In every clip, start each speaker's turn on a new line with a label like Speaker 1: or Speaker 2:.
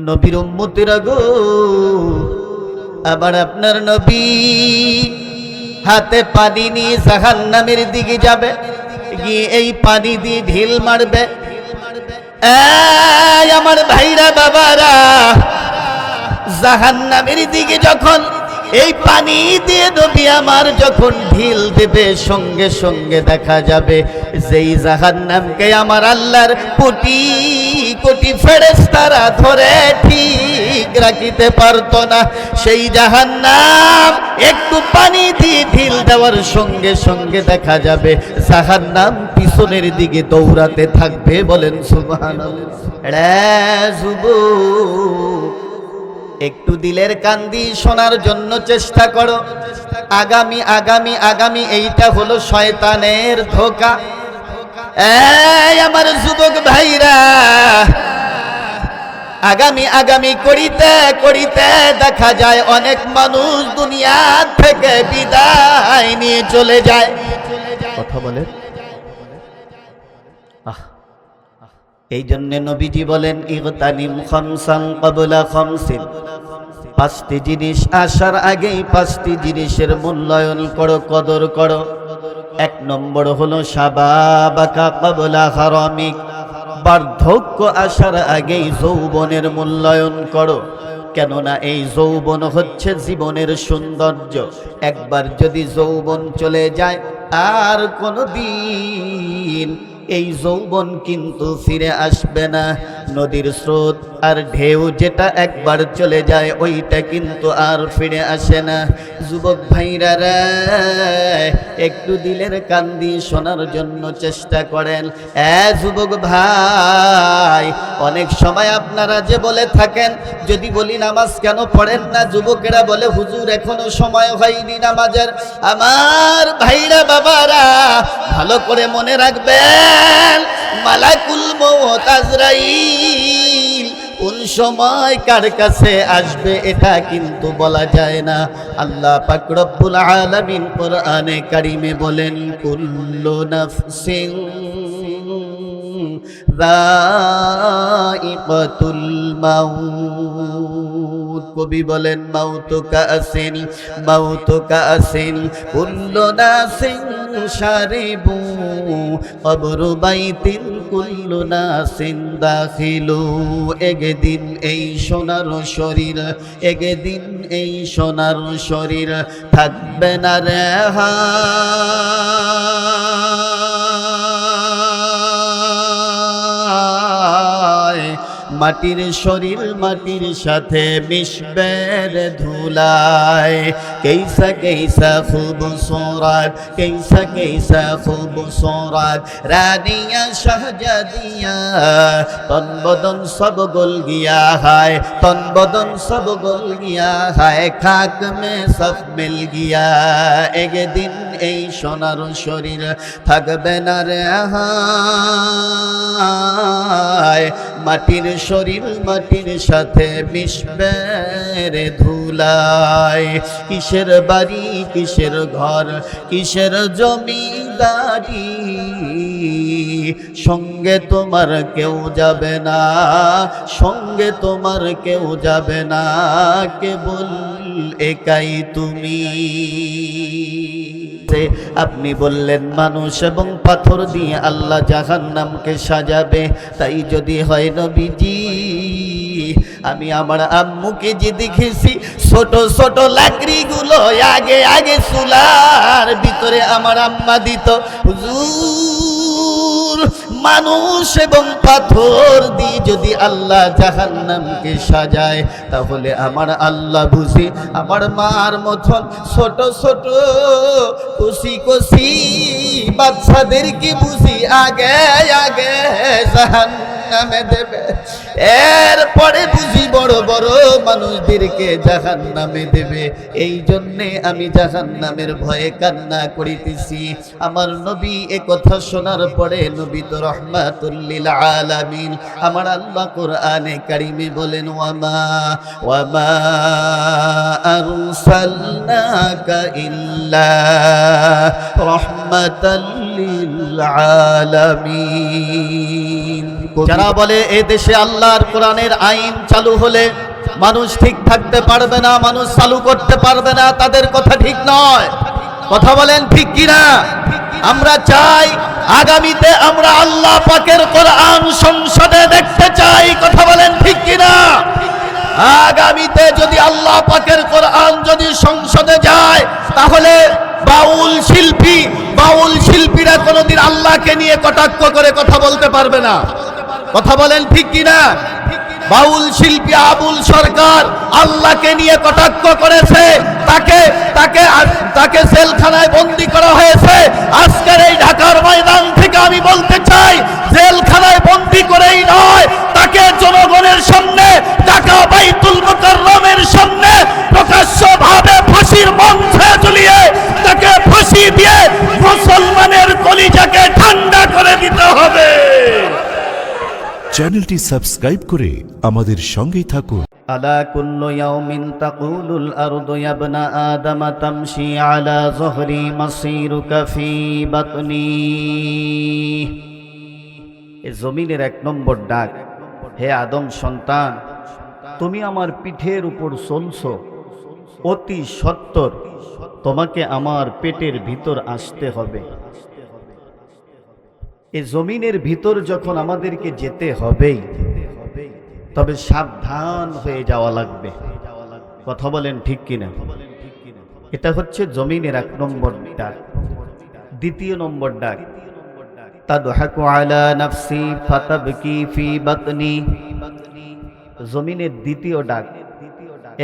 Speaker 1: নবীর উম্মতেরা গো, আবার আপনার নবী হাতে পানি নিয়ে জাহান্নামের দিকে যাবে, গিয়ে এই পানি দিয়ে ঢিল মারবে। এই আমার ভাইরা বাবারা, জাহান্নামের দিকে যখন এই পানি দিয়ে নবী আমার যখন ঢিল দেবে, সঙ্গে সঙ্গে দেখা যাবে যেই জাহান্নামকে আমার আল্লাহর কোটি কোটি ফেরেশতারা ধরে ঠিক রাখিতে পারতো না, সেই জাহান্নাম একটু পানি দিয়ে ঢিল দেওয়ার সঙ্গে সঙ্গে দেখা যাবে জাহান্নাম পিছনের দিকে দৌড়াতে থাকবে। বলেন সুবহানাল্লাহ। একটু দিলের কান দিয়ে শোনার জন্য চেষ্টা করো। আগামী আগামী আগামী এইটা হলো শয়তানের ধোঁকা। এই আমার যুবক ভাইরা, আগামী আগামী করিতে করিতে দেখা যায় অনেক মানুষ দুনিয়া থেকে বিদায় নিয়ে চলে যায়। কথা বলে এই জন্য নবীজি বলেন, ইগতানিম খামসান ক্বাবলা খামসিন, পাঁচটি জিনিস আসার আগেই পাঁচটি জিনিসের মূল্যায়ন করো, কদর করো। এক নম্বর হলো শাবাবাকা ক্বাবলা হারামিক, বার্ধক্য আসার আগেই যৌবনের মূল্যায়ন করো। কেননা এই যৌবন হচ্ছে জীবনের সৌন্দর্য। একবার যদি যৌবন চলে যায় আর কোনোদিন এই যৌবন কিন্তু ফিরে আসবে না। নদীর স্রোত আর ঢেউ যেটা একবার চলে যায় ওইটা কিন্তু আর ফিরে আসে না। যুবক ভাইরা রে, একটু দিলের কান দিয়ে শোনার জন্য চেষ্টা করেন। যুবক ভাই, অনেক সময় আপনারা যে বলে থাকেন, যদি বলি নামাজ কেন পড়েন না, যুবকেরা বলে হুজুর এখনো সময় হয়নি নামাজের। আমার ভাইরা বাবারা, ভালো করে মনে রাখবেন, মালাকুল মউত আজরাইল কোন সময় কার কাছে আসবে এটা কিন্তু বলা যায় না। আল্লাহ পাক রব্বুল আলামিন কোরআনে কারিমে বলেন, কুল্লু নাফসিন যায়িকাতুল মাউত। কবি বলেন, মাউতুকা আসিন মাউতুকা আসিন, কুল্লু নাসিন শারিবু কবরু বাইতিন কুল্লু নাসিন দাখিলু। একদিন এই সোনার শরীর, একদিন এই সোনার শরীর থাকবে না রে মাটির শরীর মাটির সাথে মিশবে রে ধুলায়। কেইসা কেইসা খুবসুরত, কেইসা কেইসা খুবসুরত রানিয়া শাহজাদিয়া, তন বদন সব গল গিয়া হায়, তন বদন সব গল গিয়া হায়, খাক মে সব মিল গিয়া। একদিন এই সোনার শরীর থাকবে না রে হায়, মাটির শরীর মাটির সাথে মিশবে রে ধুলায়। কিসের বাড়ি কিসের ঘর কিসের জমিদারি, সঙ্গে তোমার কেউ যাবে না, সঙ্গে তোমার কেউ যাবে না, কেবল একাই তুমি। আপনি বললেন মানুষ এবং পাথর দিয়ে আল্লাহ জাহান্নামকে সাজাবে, তাই যদি হয় নবীজি, আমি আমার আম্মুকে যে দেখেছি ছোট ছোট লাকড়িগুলো আগে আগে চুলার ভিতরে আমার আম্মা দিত। হুজুর, মানুষ এবং পাথর দিয়ে যদি আল্লাহ জাহান্নামকে সাজায়, তাহলে আমার আল্লাহ বুঝি আমার মার মতন ছোট ছোট কচি কচি বাচ্চাদেরকে বুঝি আগে আগে জাহান্নামে দেবে, এরপরে বুঝি বড় বড় মানুষদেরকে জাহান্নামে দেবে। এই জন্যে আমি জাহান্নামের ভয়ে কান্না করিতেছি। আমার নবী এ কথা শোনার পরে, নবী তো রহমাতুল লিল আলামিন, আমার আল্লাহ কোরআনে কারিমে বলেন, ওয়ামা ওয়ামা আরসালনাকা ইল্লা রাহমাতাল লিল আলামিন। যারা বলে এ দেশে আল্লাহর কোরআনের আইন চালু হলে মানুষ ঠিক থাকতে পারবে না, মানুষ চালু করতে পারবে না, তাদের কথা ঠিক নয়। কথা বলেন ঠিক কিনা? আমরা চাই আগামীতে আমরা আল্লাহ পাকের কোরআন সংসদে দেখতে চাই। কথা বলেন ঠিক কিনা? আগামীতে যদি আল্লাহ পাকের কোরআন যদি সংসদে যায়, তাহলে বাউল শিল্পীরা কোনোদিন আল্লাহকে নিয়ে কটাক্ষ করে কথা বলতে পারবে না। কথা বলেন ঠিক কিনা? বাউল শিল্পী আবুল সরকার আল্লাহকে নিয়ে কটাক্ষ করেছে, তাকে জেলখানায় বন্দী করা হয়েছে। আজকের এই ঢাকার ময়দান থেকে আমি বলতে চাই, জেলখানায় বন্দী করেই নয়, তাকে জনগণের সামনে ঢাকা বাইতুল মুকাররমের সামনে প্রকাশ্যভাবে ফাঁসির মঞ্চে ঝুলিয়ে তাকে ফাঁসি দিয়ে মুসলমানের কলিজাকে ঠান্ডা করে দিতে হবে।
Speaker 2: চ্যানেলটি সাবস্ক্রাইব করে আমাদের সঙ্গেই থাকুন।
Speaker 1: আলা কুল্লু ইয়াউমিন তাকুলুল আরদু ইয়া ইবনা আদম তামশি আলা যহরি মাসিরুকা ফি বাতনি। এই জমিনের এক নম্বর ডাক, হে আদম সন্তান, তুমি আমার পিঠের উপর চলছো, অতি সত্বর তোমাকে আমার পেটের ভিতর আসতে হবে। এই জমিনের ভিতর যখন আমাদেরকে যেতে হবেই, তবে সাবধান হয়ে যাওয়া লাগবে। কথা বলেন ঠিক কিনা? এটা হচ্ছে জমিনের এক নম্বর ডাক। দ্বিতীয় নম্বর ডাক, তাদহাকু আলা নাফসি ফাতাবকি ফি বাতনি। জমিনের দ্বিতীয় ডাক,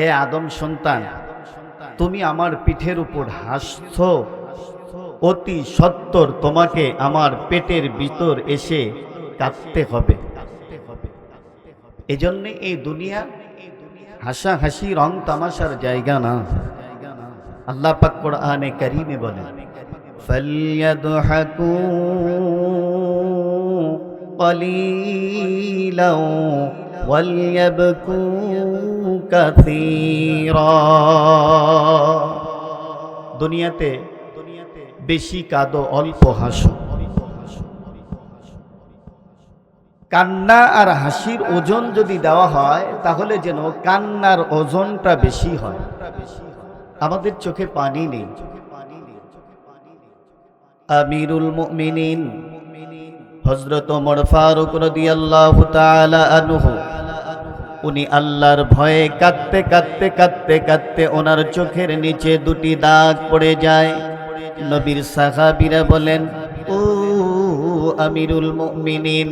Speaker 1: এ আদম সন্তান, তুমি আমার পিঠের উপর হাসছো, অতি সত্বর তোমাকে আমার পেটের ভিতর এসে কাঁদতে হবে। এজন্য এই দুনিয়া হাসাহাসি রং তামাশার জায়গা না। আল্লাহ পাক কোরআনে কারীমে বলেন, ফালইয়াদহাকু কলিলাও ওয়ালইয়াবকু কাসীরা। দুনিয়াতে বেশি কাঁদো, অল্প হাসো। কান্না আর হাসির ওজন যদি দেওয়া হয়, তাহলে যেন কান্নার ওজনটা বেশি হয়। আমাদের চোখে পানি নেই। আমিরুল মুমিনিন হযরত ওমর ফারুক রাদিয়াল্লাহু তাআলা আনহু, উনি আল্লাহর ভয়ে কাঁদতে কাঁদতে কাঁদতে কাঁদতে ওনার চোখের নিচে দুটি দাগ পড়ে যায়। নবীর সাহাবীরা বলেন, ও আমিরুল মুমিনিন,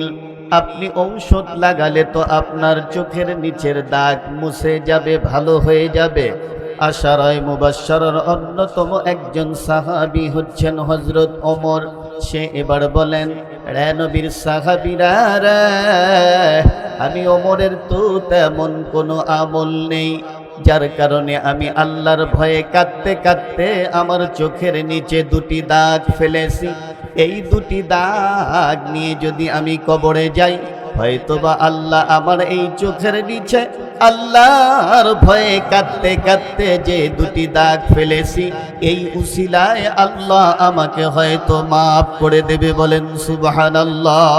Speaker 1: আপনি ঔষধ লাগালে তো আপনার চোখের নিচের দাগ মুছে যাবে, ভালো হয়ে যাবে। আশারায়ে মুবাশশারার অন্যতম একজন সাহাবী হচ্ছেন হযরত ওমর। সে এবার বলেন, রে নবীর সাহাবীরা রে, আমি ওমরের তো তেমন কোনো আমল নেই, যার কারণে আমি আল্লাহর ভয়ে কাঁদতে কাঁদতে আমার চোখের নিচে দুটি দাগ ফেলেছি। এই দুটি দাগ নিয়ে যদি আমি কবরে যাই, হয়তোবা আল্লাহ আমার এই চোখের নিচে আল্লাহর ভয়ে কাঁদতে কাঁদতে যে দুটি দাগ ফেলেছি, এই উসিলায় আল্লাহ আমাকে হয়তো মাফ করে দেবে। বলেন সুবহানাল্লাহ।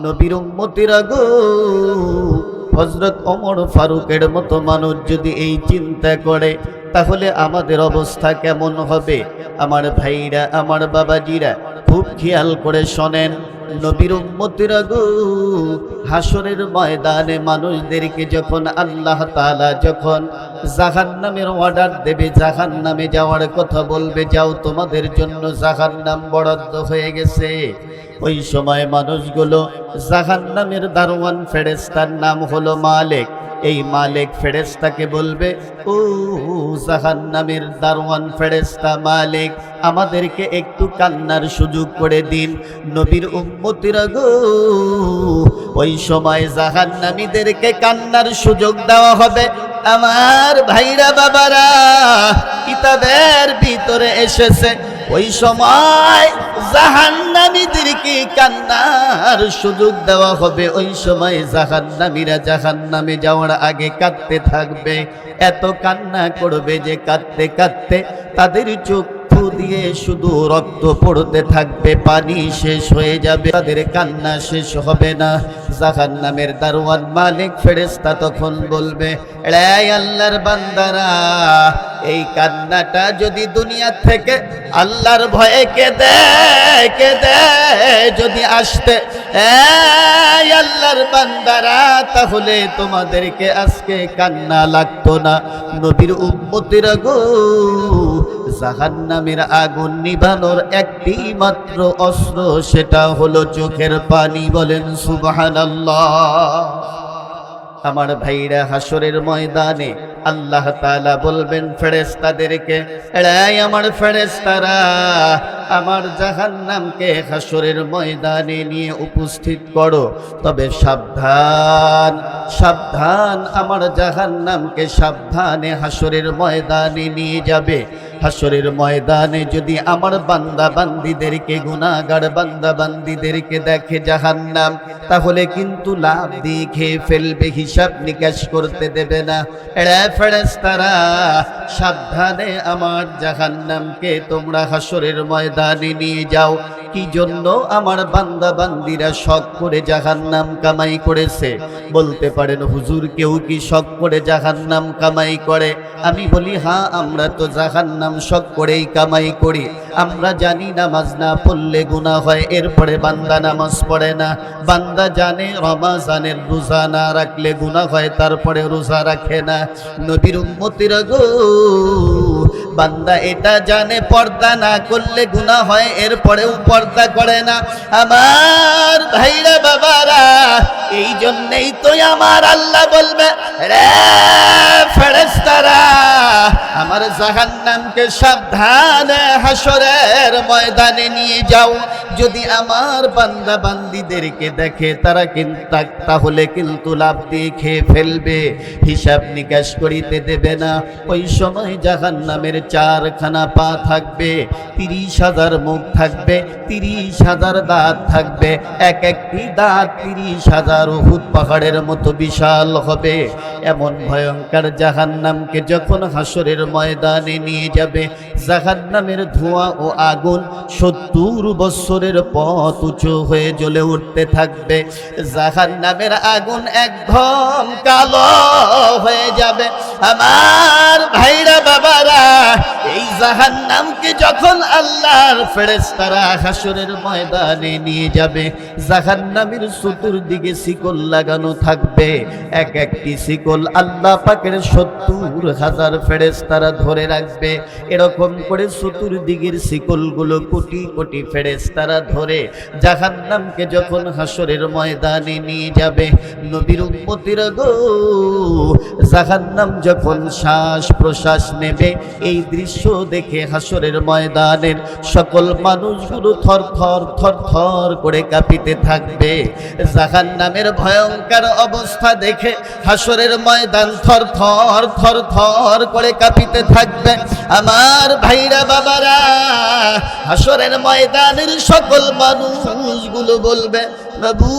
Speaker 1: নবীর উম্মতিরা গো, হযরত ওমর ফারুকের মতো মানুষ যদি এই চিন্তা করে, তাহলে আমাদের অবস্থা কেমন হবে? আমার ভাইরা, আমার বাবাজিরা, খুব খেয়াল করে শোনেন। নবীর উম্মতিরা গো, হাসরের ময়দানে মানুষদেরকে যখন আল্লাহ তাআলা যখন জাহান্নামের অর্ডার দেবে, জাহান্নামে যাওয়ার কথা বলবে, যাও তোমাদের জন্য জাহান্নাম বরাদ্দ হয়ে গেছে, ওই সময় মানুষগুলো জাহান্নামের দারোয়ান ফেরেশতার নাম হলো মালিক, এই মালিক ফেরেশতাকে বলবে, ও জাহান্নামের দারওয়ান ফেরেশতা মালিক, আমাদেরকে একটু কান্নার সুযোগ করে দিন। নবীর উম্মতিরা গো, ওই সময় জাহান্নামীদেরকে কান্নার সুযোগ দেওয়া হবে। আমার ভাইরা বাবারা, কিতাবের ভিতরে এসেছে, ওই সময় জাহান্নামীদেরকে কান্নার সুযোগ দেওয়া হবে। ওই সময় জাহান্নামীরা জাহান্নামে যাওয়ার আগে কাঁদতে থাকবে, এত কান্না করবে যে কাঁদতে কাঁদতে তাদের চক্ষু ফু দিয়ে শুধু রক্ত পড়তে থাকবে, পানি শেষ হয়ে যাবে, তাদের কান্না শেষ হবে না। জাহান্নামের দারওয়ান মালিক ফেরেশতা তখন বলবে, এই আল্লাহর বান্দারা, এই কান্নাটা যদি দুনিয়া থেকে আল্লাহর ভয়ে কেঁদে কেঁদে যদি আসতে, এই আল্লাহর বান্দারা, তাহলে তোমাদেরকে আজকে কান্না লাগতো না। নবীর উম্মতিরা গো, জাহান্নামের আগুন নিভানোর একটি মাত্র অস্ত্র, সেটা হলো চোখের পানি। বলেন সুবহানাল্লাহ। আমার ভাইরা, হাসরের ময়দানে আল্লাহ তাআলা বলবেন ফেরেশতাদেরকে, এই আমার ফেরেশতারা, আমার জাহান্নামকে হাসরের ময়দানে নিয়ে উপস্থিত করো। তবে সাবধান সাবধান, আমার জাহান্নামকে সাবধানে হাসরের ময়দানে নিয়ে যাবে। হাসরের ময়দানে যদি আমার বান্দা বান্দিদেরকে, গুনাহগার বান্দা বান্দিদেরকে দেখে জাহান্নাম, তাহলে কিন্তু লাভ দিয়ে খেয়ে ফেলবে, হিসাব নিকাশ করতে দেবে না। এরা ফেরেশতারা, সাবধানে আমার জাহান্নামকে তোমরা হাসরের ময়দানে নিয়ে যাও। কি জন্য? আমার বান্দা বান্দিরা শখ করে জাহান্নাম কামাই করেছে। বলতে পারেন, হুজুর কেউ কি শখ করে জাহান্নাম কামাই করে? আমি বলি, হ্যাঁ, আমরা তো জাহান্নাম শখ করেই কামাই করি। আমরা জানি নামাজ না পড়লে গুনাহ হয়, এরপরে বান্দা নামাজ পড়ে না। বান্দা জানে রমজানের রোজা না রাখলে গুনাহ হয়, তারপরে রোজা রাখে না। নবীর উম্মতিরা গো, বান্দা এটা জানে পর্দা না করলে গুনাহ হয়, এরপরেও পর্দা করে না। আমার ভাইরা বাবারা, এই জন্যই তো আমার আল্লাহ বলবে, রে ফেরেশতারা, আমার জাহান্নামকে সাবধানে হাসরের ময়দানে নিয়ে যাও। যদি আমার বান্দা বান্দিদেরকে দেখে তারা কিন্তু, তাহলে কিন্তু লাভ দিয়ে খেয়ে ফেলবে, হিসাব নিকাশ করিতে দেবে না। ওই সময় জাহান্নামের চারখানা পা থাকবে, 30,000 মুখ থাকবে, 30,000 দাঁত থাকবে, এক একটি দাঁত 30,000 উহুদ পাহাড়ের মতো বিশাল হবে। এমন ভয়ঙ্কর জাহান্নামকে যখন হাসরের ময়দানে নিয়ে যাবে, জাহান্নামের ধোঁয়া ও আগুন 70 বছরের পথ উঁচু হয়ে জ্বলে উঠতে থাকবে। জাহান্নামের আগুন একদম কালো হয়ে যাবে। আমার ভাইরা বাবারা, এই জাহান্নামকে যখন আল্লাহর ফেরেশতারা হাসরের ময়দানে নিয়ে যাবে, জাহান্নামের চতুর্দিকে শিকল লাগানো থাকবে। এক একটি শিকল আল্লাহ পাকের 70,000 ফেরেশতারা ধরে রাখবে। এরকম করে চতুর্দিকের শিকলগুলো কোটি কোটি ফেরেশতারা ধরে জাহান্নামকে যখন হাসরের ময়দানে নিয়ে যাবে, নবীর উম্মতিরা গো, জাহান্নাম যখন শ্বাস প্রশ্বাস নেবে, এই দৃশ্য দেখে হাসরের ময়দানের সকল মানুষগুলো থর থর থর থর করে কাঁপিতে থাকবে। জাহান্নামের ভয়ঙ্কর অবস্থা দেখে হাসরের ময়দান থর থর থর থর করে কাঁপিতে থাকবে। আমার ভাইরা বাবারা, হাসরের ময়দানের সকল মানুষগুলো বলবে, বাবু,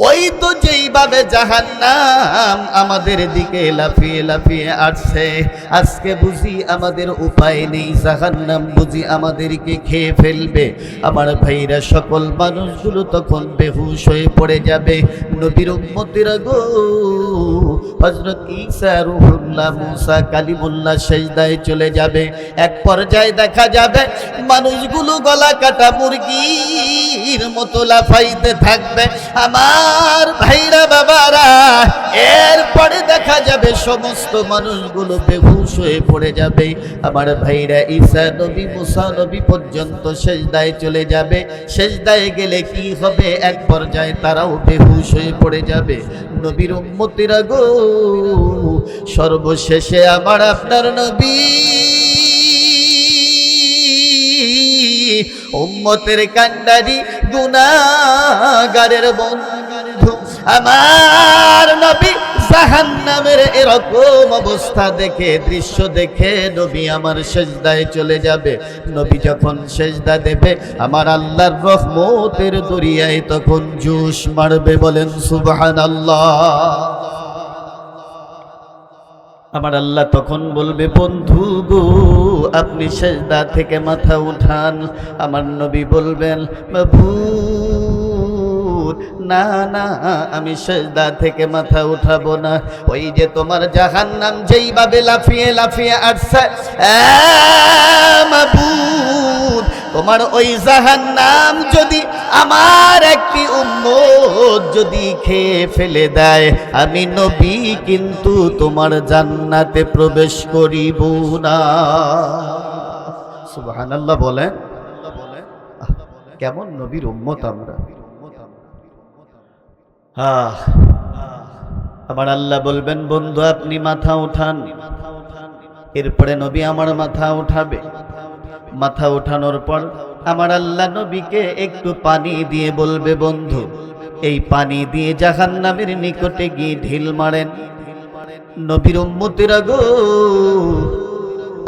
Speaker 1: ওই তো যেইভাবে জাহান্নাম আমাদের দিকে লাফিয়ে লাফিয়ে আসছে, আজকে বুঝি আমাদের উপায় নেই, জাহান্নাম বুঝি আমাদেরকে খেয়ে ফেলবে। আমার ভাইরা, সকল মানুষগুলো তখন বেহুশ হয়ে পড়ে যাবে। নবীর উম্মতিরা গো, হযরত ঈসা, রূহুল্লাহ, মুসা, কালিমুল্লাহ সেজদায় চলে যাবে। এক পর্যায়ে দেখা যাবে মানুষগুলো গলা কাটা মুরগির মতো লাফাইতে থাকবে। আমার ভাইরা বাবারা, এরপরে দেখা যাবে সমস্ত মানুষগুলো বেহুশ হয়ে পড়ে যাবে। আমার ভাইরা, ঈসা নবী, মুসা নবী পর্যন্ত সেজদায় চলে যাবে। সেজদায় গেলে কি হবে? এক পর্যায়ে তারাও বেহুশ হয়ে পড়ে যাবে। নবীর উম্মতিরা গো, সর্বশেষে আমার আপনার নবী, উম্মতের কান্ডারি, গুনাহগারের বন্ধু, আমার নবী জাহান্নামের এরকম অবস্থা দেখে, দৃশ্য দেখে নবী আমার সেজদায় চলে যাবে। নবী যখন সেজদা দেবে, আমার আল্লাহর রহমতের দরিয়ায় তখন জোশ মারবে। বলেন সুবহানাল্লাহ। আমার আল্লাহ তখন বলবে, বন্ধু গো আপনি সেজদা থেকে মাথা উঠান। আমার নবী বলবেন, মাবুদ না না, আমি সেজদা থেকে মাথা উঠাবো না। ওই যে তোমার জাহান্নাম যেইভাবে লাফিয়ে লাফিয়ে আসছে, মাবুদ তোমার ওই জাহান্নাম যদি আমার একটি উম্মত যদি খেয়ে ফেলে দেয়, আমি নবী কিন্তু তোমার জান্নাতে প্রবেশ করিব না। সুবহানাল্লাহ বলেন। কেমন নবীর উম্মত আমরা। আমার আল্লাহ বলবেন, বন্ধু আপনি মাথা উঠান। এরপরে নবী আমার মাথা উঠাবে। মাথা উঠানোর পর আমার আল্লাহ নবীকে একটু পানি দিয়ে বলবে, বন্ধু এই পানি দিয়ে জাহান্নামের নিকটে গিয়ে ঢিল মারেন। নবীর উম্মতেরা গো,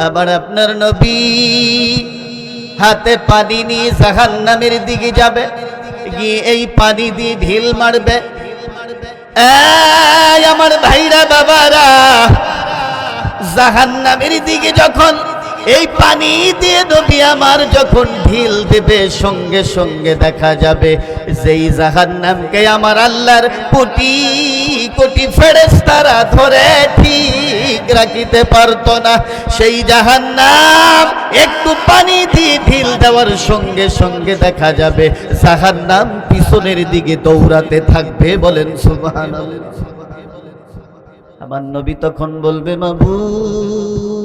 Speaker 1: আবার আপনার নবী হাতে পানি নিয়ে জাহান্নামের দিকে যাবে, গিয়ে এই পানি দিয়ে ঢিল মারবে। আমার ভাইরা বাবারা, জাহান্নামের দিকে যখন এই পানি দিয়ে নবী আমার যখন ঢিল দেবে, সঙ্গে সঙ্গে দেখা যাবে যেই জাহান্নামকে আমার আল্লাহর কোটি কোটি ফেরেশতারা ধরে ঠিক রাখিতে পারতো না, সেই জাহান্নাম একটু পানি দিয়ে ঢিল দেওয়ার সঙ্গে সঙ্গে দেখা যাবে জাহান্নাম পিছনের দিকে দৌড়াতে থাকবে। বলেন সুবহানাল্লাহ। আমার নবী তখন বলবে, মাবুদ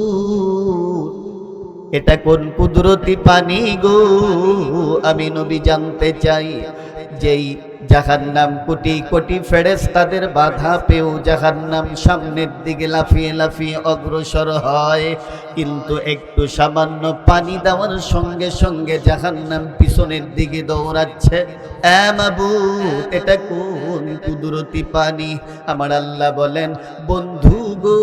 Speaker 1: এটা কোন কুদরতি পানি গো, আমি নবী জানতে চাই। যেই জাহান্নাম কোটি কোটি ফেরেশতাদের বাধা পেও জাহান্নাম সামনের দিকে লাফিয়ে লাফিয়ে অগ্রসর হয়, কিন্তু একটু সামান্য পানি দেওয়ার সঙ্গে সঙ্গে জাহান্নাম পিছনের দিকে দৌড়াচ্ছে। মাবুদ এটা কোন কুদরতি পানি? আমার আল্লাহ বলেন, বন্ধু গো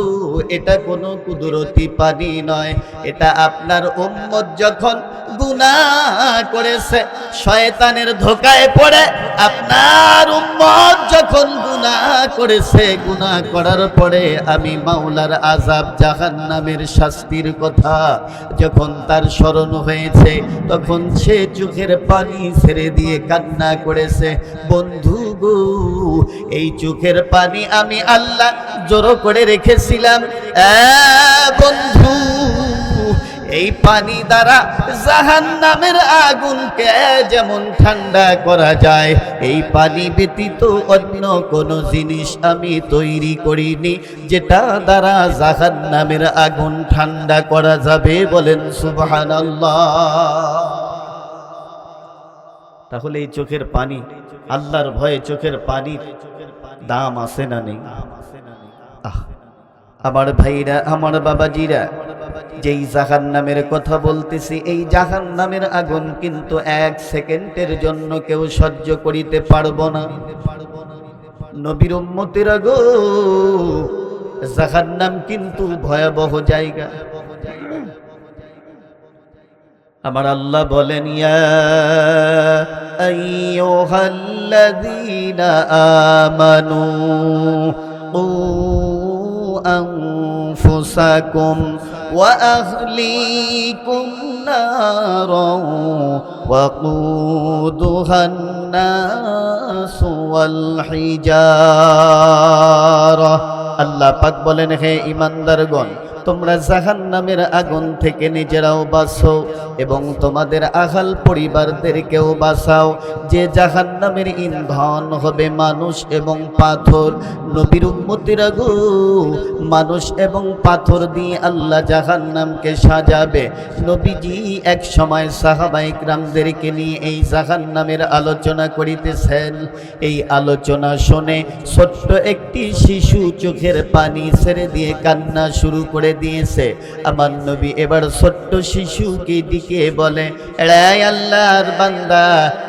Speaker 1: এটা কোনো কুদরতি পানি নয়, এটা আপনার উম্মত যখন গুনাহ করেছে, শয়তানের ধোঁকায় পড়ে আপনার উম্মত যখন গুনাহ করেছে, গুনাহ করার পরে আমি মাওলার আযাব জাহান্নামের শাস্তির কথা যখন তার স্মরণ হয়েছে, তখন সে চোখের পানি ছেড়ে দিয়ে কান্না করেছে। বন্ধু গো এই চোখের পানি আমি আল্লাহ জোর করে রেখেছিলাম। বন্ধু এই পানি দ্বারা জাহান্নামের আগুনকে যেমন ঠান্ডা করা যায়, এই পানি ব্যতীত অন্য কোনো জিনিস আমি তৈরি করিনি যেটা দ্বারা জাহান্নামের আগুন ঠান্ডা করা যাবে। বলেন সুবহানাল্লাহ। তাহলে এই চোখের পানি, আল্লাহর ভয়ে চোখের পানির দাম আছে না নেই? আমার ভাইরা, আমার বাবাজিরা, যেই জাহান্নামের কথা বলতেছি, এই জাহান্নামের আগুন কিন্তু এক সেকেন্ডের জন্য কেউ সহ্য করিতে পারবো না। নবীর উম্মতেরা গো, জাহান্নাম কিন্তু ভয়াবহ জায়গা। আমার আল্লাহ বলেন, ইয়া আইয়ুহাল্লাযীনা আমানু কু আনফুসাকুম ওয়া আহলিকুম নারান ওয়াকুদুহান নাসু ওয়াল হিজারা। আল্লাহ পাক বলেন, হে ঈমানদারগণ, তোমরা জাহান্নামের আগুন থেকে নিজেরাও বাঁচো এবং তোমাদের আহাল পরিবারদেরকেও বাঁচাও। যে জাহান্নামের ইন্ধন হবে মানুষ এবং পাথর। নবীর উম্মতিরা গো, মানুষ এবং পাথর দিয়ে আল্লাহ জাহান্নামকে সাজাবে। নবীজি এক সময় সাহাবায়ে কিরামদেরকে নিয়ে এই জাহান্নামের আলোচনা করিতেছেন। এই আলোচনা শুনে ছোট্ট একটি শিশু চোখের পানি ছেড়ে দিয়ে কান্না শুরু করে দিয়েছে। আমার নবী এবার ছোট্ট শিশুকে দিকে বলে, এ আল্লাহর বান্দা,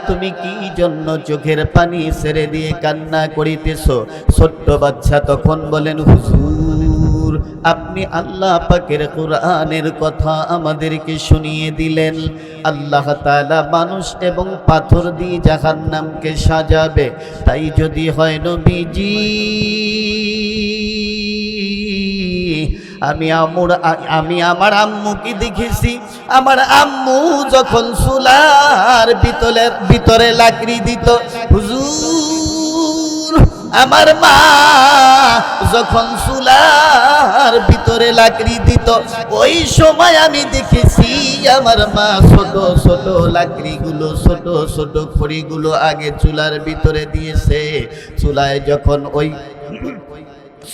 Speaker 1: তুমি কি জন্য চোখের পানি ছেড়ে দিয়ে কান্না করিতেছো? ছোট্ট বাচ্চা তখন বলেন, হুজুর আপনি আল্লাহ পাকের কোরআনের কথা আমাদেরকে শুনিয়ে দিলেন। আল্লাহ তাআলা মানুষ এবং পাথর দিয়ে জাহান্নামকে সাজাবে। তাই যদি হয় নবীজি, আমি আমার আম্মুকে দেখেছি, আমার আম্মু যখন চুলার ভিতরে লাকড়ি দিত, হুজুর আমার মা যখন চুলার ভিতরে লাকড়ি দিত, ওই সময় আমি দেখেছি আমার মা ছোট ছোট লাকড়িগুলো, ছোট ছোট খড়িগুলো আগে চুলার ভিতরে দিয়েছে। চুলায় যখন ওই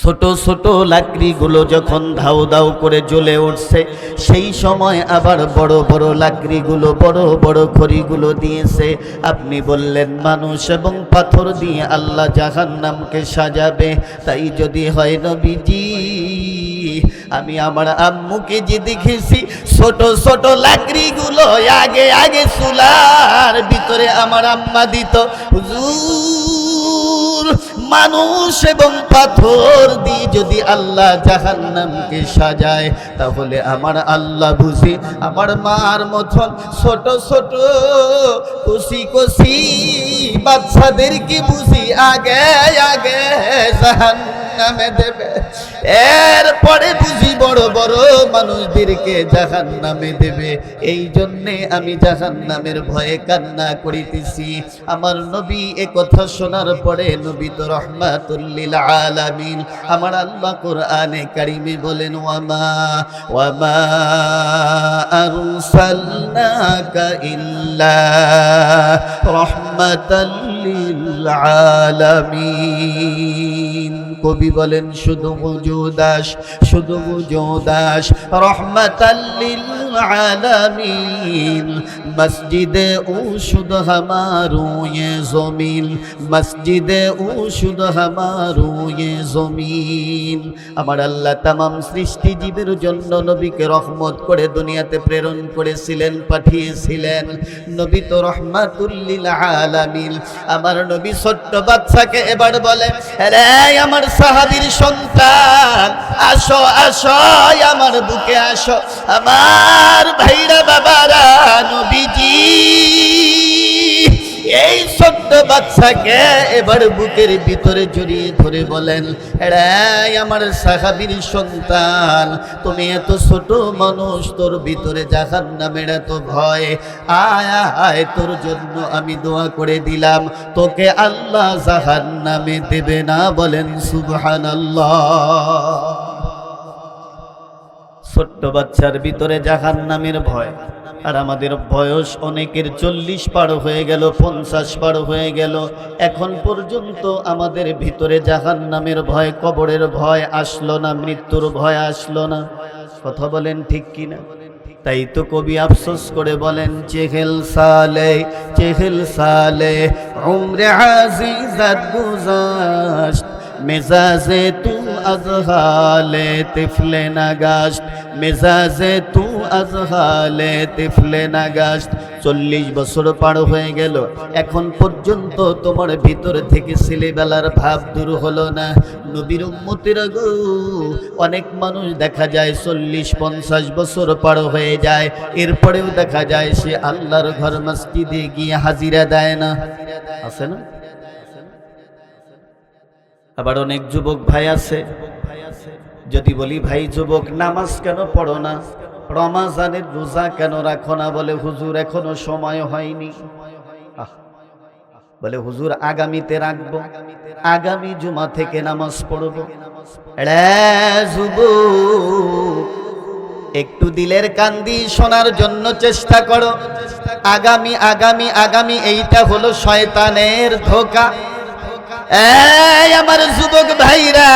Speaker 1: ছোট ছোট লাকড়িগুলো যখন ধাউ ধাউ করে জ্বলে উঠছে, সেই সময় আবার বড় বড় লাকড়িগুলো, বড় বড় খড়িগুলো দিয়েছে। আপনি বললেন মানুষ এবং পাথর দিয়ে আল্লাহ জাহান্নামকে সাজাবে, তাই যদি হয় নবীজি, আমি আমার আম্মুকে যে দেখেছি ছোট ছোট লাকড়িগুলো আগে আগে চুলার ভিতরে আমার আম্মা দিত। হুজুর মানুষ এবং পাথর দিয়ে যদি আল্লাহ জাহান্নামকে সাজায়, তাহলে আমার আল্লাহ বুঝি আমার মার মতন ছোট ছোট কচি কচি বাচ্চাদেরকে বুঝি আগে আগে জাহান্নামে দেবে, এরপরে বুঝি বড় বড় মানুষদেরকে জাহান্নামে দেবে। এই জন্যে আমি জাহান্নামের ভয়ে কান্না করিতেছি। আমার নবী এ কথা শোনার পরে, নবী তো রহমাতুল লিল আলামিন, আমার আল্লাহ কোরআনে কারিমে বলেন, ওয়ামা আরসালনাকা ইল্লা রাহমাতাল লিল আলামিন। কবি বলেন শুধু বুজুদাস, শুধু বুজুদাস রহমাতাল লিল আলামিন, মসজিদে ও শুধু হামারো ये জমিন, মসজিদে ও শুধু হামারো ये জমিন। আমার আল্লাহ তামাম সৃষ্টি জীবের জন্য নবীকে রহমত করে দুনিয়াতে প্রেরণ করেছিলেন, পাঠিয়েছিলেন। নবী তো রহমাতুল লিল আলামিন। আমার নবী ছোট্ট বাচ্চাকে এবার বলে, রে আমার সাহাবীর সন্তান, আসো আসো আমার বুকে আসো, আমার ভাইরা বাবারা, নবীজি এই ছোট্ট বাচ্চাকে এবার বুকের ভিতরে জড়িয়ে ধরে বলেন, রে আমার সাহাবীর সন্তান, তুমি এত ছোট মানুষ, তোর ভিতরে জাহান্নামের এত ভয়, আয় আয় তোর জন্য আমি দোয়া করে দিলাম, তোকে আল্লাহ জাহান্নামে দেবে না। বলেন সুবহানাল্লাহ। ছোট্ট বাচ্চার ভিতরে জাহান্নামের ভয়, আর আমাদের বয়স অনেকের 40 পার হয়ে গেল, 50 পার হয়ে গেল, এখন পর্যন্ত আমাদের ভিতরে জাহান্নামের ভয়, কবরের ভয় আসলো না, মৃত্যুর ভয় আসলো না। কথা বলেন ঠিক কিনা? তাই তো কবি আফসোস করে বলেন, চেহেল সালে উমরে আজিজাত গুজাশত, মেজাজে তু আজ হালে তিফলে নাগাশত, মেজাজে তু আজ হালে তিফলে নাগাশত। 40 বছর পার হয়ে গেল, এখন পর্যন্ত তোমার ভিতর থেকে ছেলেবেলার ভাব দূর হলো না। নবীর উম্মতেরা গো, অনেক মানুষ দেখা যায় 40-50 বছর পার হয়ে যায়, এরপরেও দেখা যায় সে আল্লাহর ঘর মসজিদে গিয়ে হাজিরা দেয় না। আছে না? আবার অনেক যুবক ভাই আছে, যদি বলি ভাই যুবক নামাজ কেন পড়ো না, রমাজানের রোজা কেন রাখো না, বলে হুজুর এখনো সময় হয়নি। বলে হুজুর আগামীতে রাখবো, আগামী জুমা থেকে নামাজ পড়বো। যুবক একটু দিলের কান দিয়ে শোনার জন্য চেষ্টা করো। আগামী আগামী আগামী এইটা হলো শয়তানের ধোঁকা। আমার যুবক ভাইরা,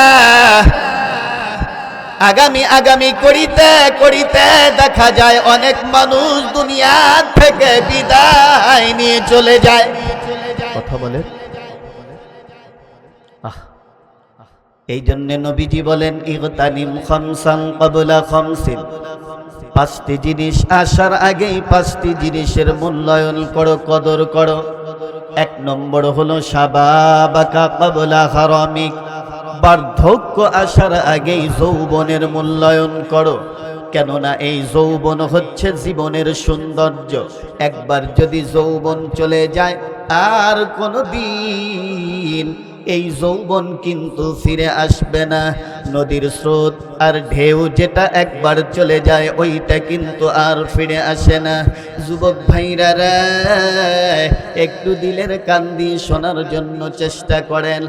Speaker 1: আগামী আগামী করিতে করিতে দেখা যায় অনেক মানুষ দুনিয়া থেকে বিদায় নিয়ে চলে যায়। কথা বলে, এই জন্য নবীজি বলেন, ইগতানিম খামসান ক্বাবলা খামসিন, 5টি জিনিস আসার আগেই 5টি জিনিসের মূল্যায়ন করো, কদর করো। 1 নম্বর হলো শাবাবাকা ক্বাবলা হারামিক, বার্ধক্য আসার আগেই যৌবনের মূল্যায়ন করো। কেননা এই যৌবন হচ্ছে জীবনের সৌন্দর্য। একবার যদি যৌবন চলে যায় আর কোনোদিন এই যৌবন কিন্তু ফিরে আসবে না। নদীর স্রোত আর ঢেউ যেটা একবার চলে যায় ওইটা কিন্তু আর ফিরে আসে না। যুবক ভাইরা রে, একটু দিলের কান দিয়ে শোনার জন্য চেষ্টা করেন।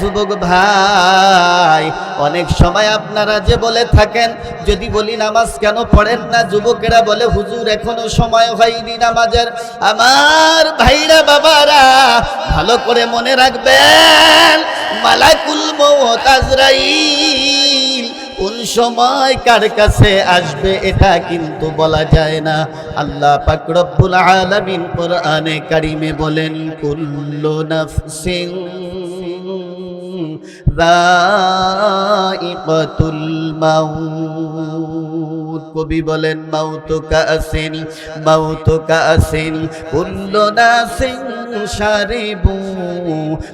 Speaker 1: যুবক ভাই, অনেক সময় আপনারা যে বলে থাকেন, যদি বলি নামাজ কেন পড়েন না, যুবকেরা বলে হুজুর এখনো সময় হয়নি নামাজের। আমার ভাইরা বাবারা, ভালো করে মনে রাখবেন, মালাকুল মউত আজরাইল কোন সময় কার কাছে আসবে এটা কিন্তু বলা যায় না। আল্লাহ পাক রব্বুল আলামিন কোরআনে কারিমে বলেন, কুল্লু নাফসিন যায়িকাতুল মাউত। কবি বলেন, মাউতু কাসিন মাউতু কাসিন কুল্লু নাসিন শারিবু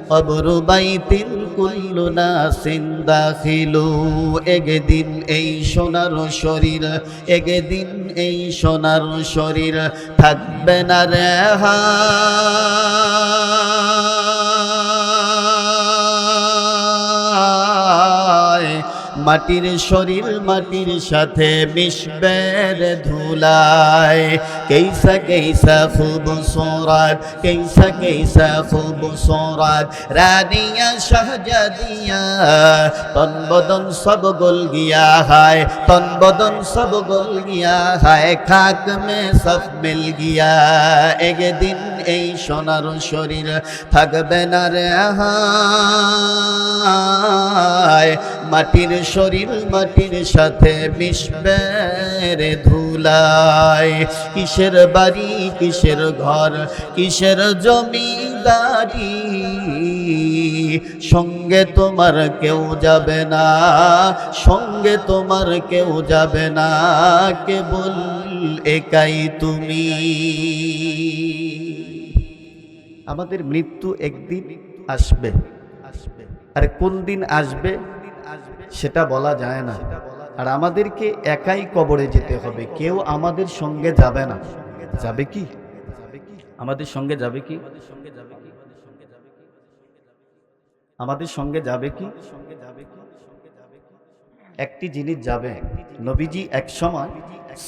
Speaker 1: কবরু বাইতিন কুল্লু নাসিন দাখিলু। একদিন এই সোনার শরীর, একদিন এই সোনার শরীর থাকবে না রে মাটির শরীর মাটির সাথে মিশবে রে ধুলায়। কেইসা কেইসা খুবসুরত, কেইসা কেইসা খুবসুরত রানিয়া শাহজাদিয়া, তন বদন সব গল গিয়া হায়, তন বদন সব গল গিয়া হায়, খাক মে সব মিল গিয়া। একদিন এই সোনার শরীর থাকবে না রে হায়, মাটির শরীর মাটির সাথে মিশবে রে ধুলায়। কিসের বাড়ি কিসের ঘর কিসের জমিদারি, সঙ্গে তোমার কেউ যাবে না, সঙ্গে তোমার কেউ যাবে না, কেবল একাই তুমি। আমাদের মৃত্যু একদিন আসবে, আর কোন দিন আসবে সেটা বলা যায় না। আর আমাদেরকে একাই কবরে যেতে হবে, কেউ আমাদের সঙ্গে যাবে না। যাবে কি? আমাদের সঙ্গে যাবে কি? আমাদের সঙ্গে যাবে কি? একটি জিনিস যাবে। নবীজি এক সময়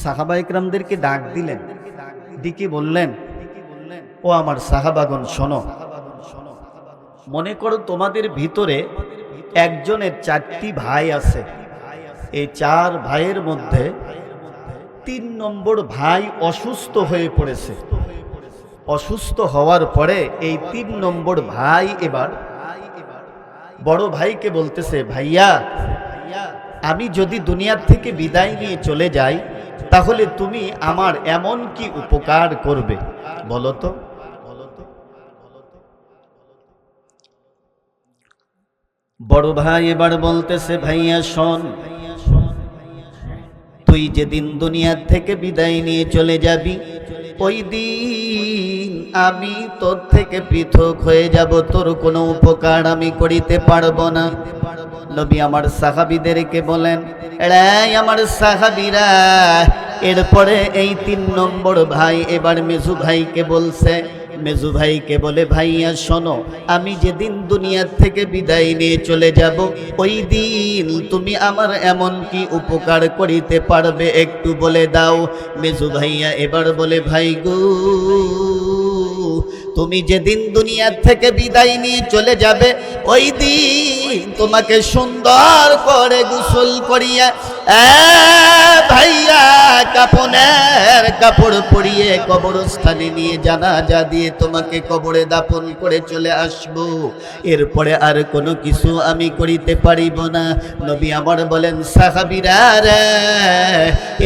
Speaker 1: সাহাবা ইকরামদেরকে ডাক দিলেন, ডেকে বললেন, ও আমার সাহাবাগণ শোনো, মনে করো তোমাদের ভিতরে একজনের 4টি ভাই আছে। এই 4 ভাইয়ের মধ্যে 3 নম্বর ভাই অসুস্থ হয়ে পড়েছে। অসুস্থ হওয়ার পরে এই 3 নম্বর ভাই এবার বড় ভাইকে বলতেছে, ভাইয়া আমি যদি দুনিয়ার থেকে বিদায় নিয়ে চলে যাই তাহলে তুমি আমার এমন কি উপকার করবে বলো তো। বড় ভাই এবার বলতেছে, ভাইয়া শোন, তুই যেদিন দুনিয়ার থেকে বিদায় নিয়ে চলে যাবি ওই দিন আমি তোর থেকে পৃথক হয়ে যাব, তোর কোনো উপকার আমি করিতে পারবো না। নবী আমার সাহাবীদেরকে বলেন, এরাই আমার সাহাবীরা। এরপরে এই 3 নম্বর ভাই এবার মেজু ভাইকে বলছে, মেজু ভাইকে বলে, ভাইয়া শোনো, আমি যেদিন দুনিয়ার থেকে বিদায় নিয়ে চলে যাব ওই দিন তুমি আমার এমন কি উপকার করিতে পারবে একটু বলে দাও। মেজু ভাইয়া এবার বলে, ভাই গো, তুমি যেদিন দুনিয়ার থেকে বিদায় নিয়ে চলে যাবে ওই দিন তোমাকে সুন্দর করে গোসল করিয়া ভাইয়া কাপনের কাপড় পরিয়ে কবরস্থানে নিয়ে জানাজা দিয়ে তোমাকে কবরে দাফন করে চলে আসব। এরপরে আর কোনো কিছু আমি করিতে পারিব না। নবী আমার বলেন, সাহাবীরা রে,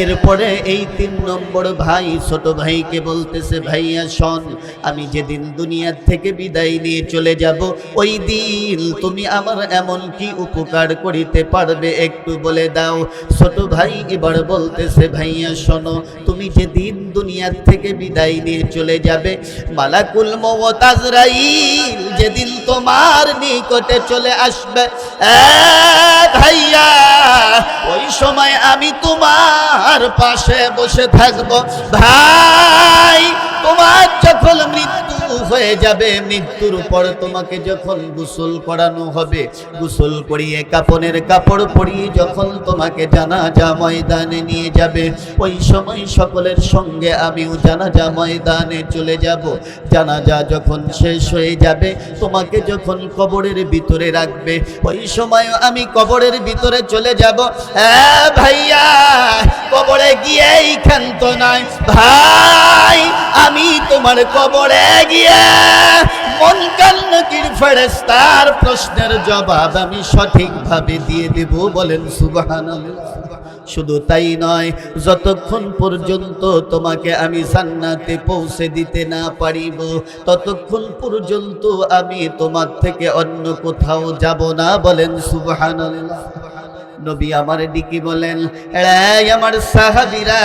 Speaker 1: এরপরে এই 3 নম্বর ভাই ছোট ভাইকে বলতেছে, ভাইয়া শোন, আমি যেদিন দুনিয়ার থেকে বিদায় নিয়ে চলে যাব ওই দিন তুমি আমার এমন কি উপকার করিতে পারবে একটু বলে দাও। ছোট ভাই এবার বলতেছে, ভাইয়া শোনো, তুমি যেদিন দুনিয়ার থেকে বিদায় নিয়ে চলে যাবে মালাকুল মউত আজরাইল যেদিন তোমার নিকটে চলে আসবে ভাইয়া, ওই সময় আমি তোমার পাশে বসে থাকব। ভাই, তোমার যখন মৃত্যু মৃত্যু হয়ে যাবে। মৃত্যুর পর তোমাকে যখন গোসল করানো হবে, গোসল করিয়ে কাফনের কাপড় পরিয়ে যখন তোমাকে জানাজা ময়দানে নিয়ে যাবে, ওই সময় সকলের সঙ্গে আমিও জানাজা ময়দানে চলে যাব। জানাজা যখন শেষ হয়ে যাবে, তোমাকে যখন কবরের ভিতরে রাখবে, ওই সময় আমি কবরের ভিতরে চলে যাব। ভাইয়া, কবরে গিয়েই ক্ষান্ত নয় ভাই, আমি তোমার কবরে গিয়ে মুনকার নাকির ফেরেশতার প্রশ্নের জবাব আমি সঠিকভাবে দিয়ে দেব। বলেন সুবহানাল্লাহ। শুধু তাই নয়, যতক্ষণ পর্যন্ত তোমাকে আমি জান্নাতে পৌঁছে দিতে না পারিব, ততক্ষণ পর্যন্ত আমি তোমার থেকে অন্য কোথাও যাব না। বলেন সুবহানাল্লাহ। নবী আমার দিকে বলেন, এই আমার সাহাবীরা,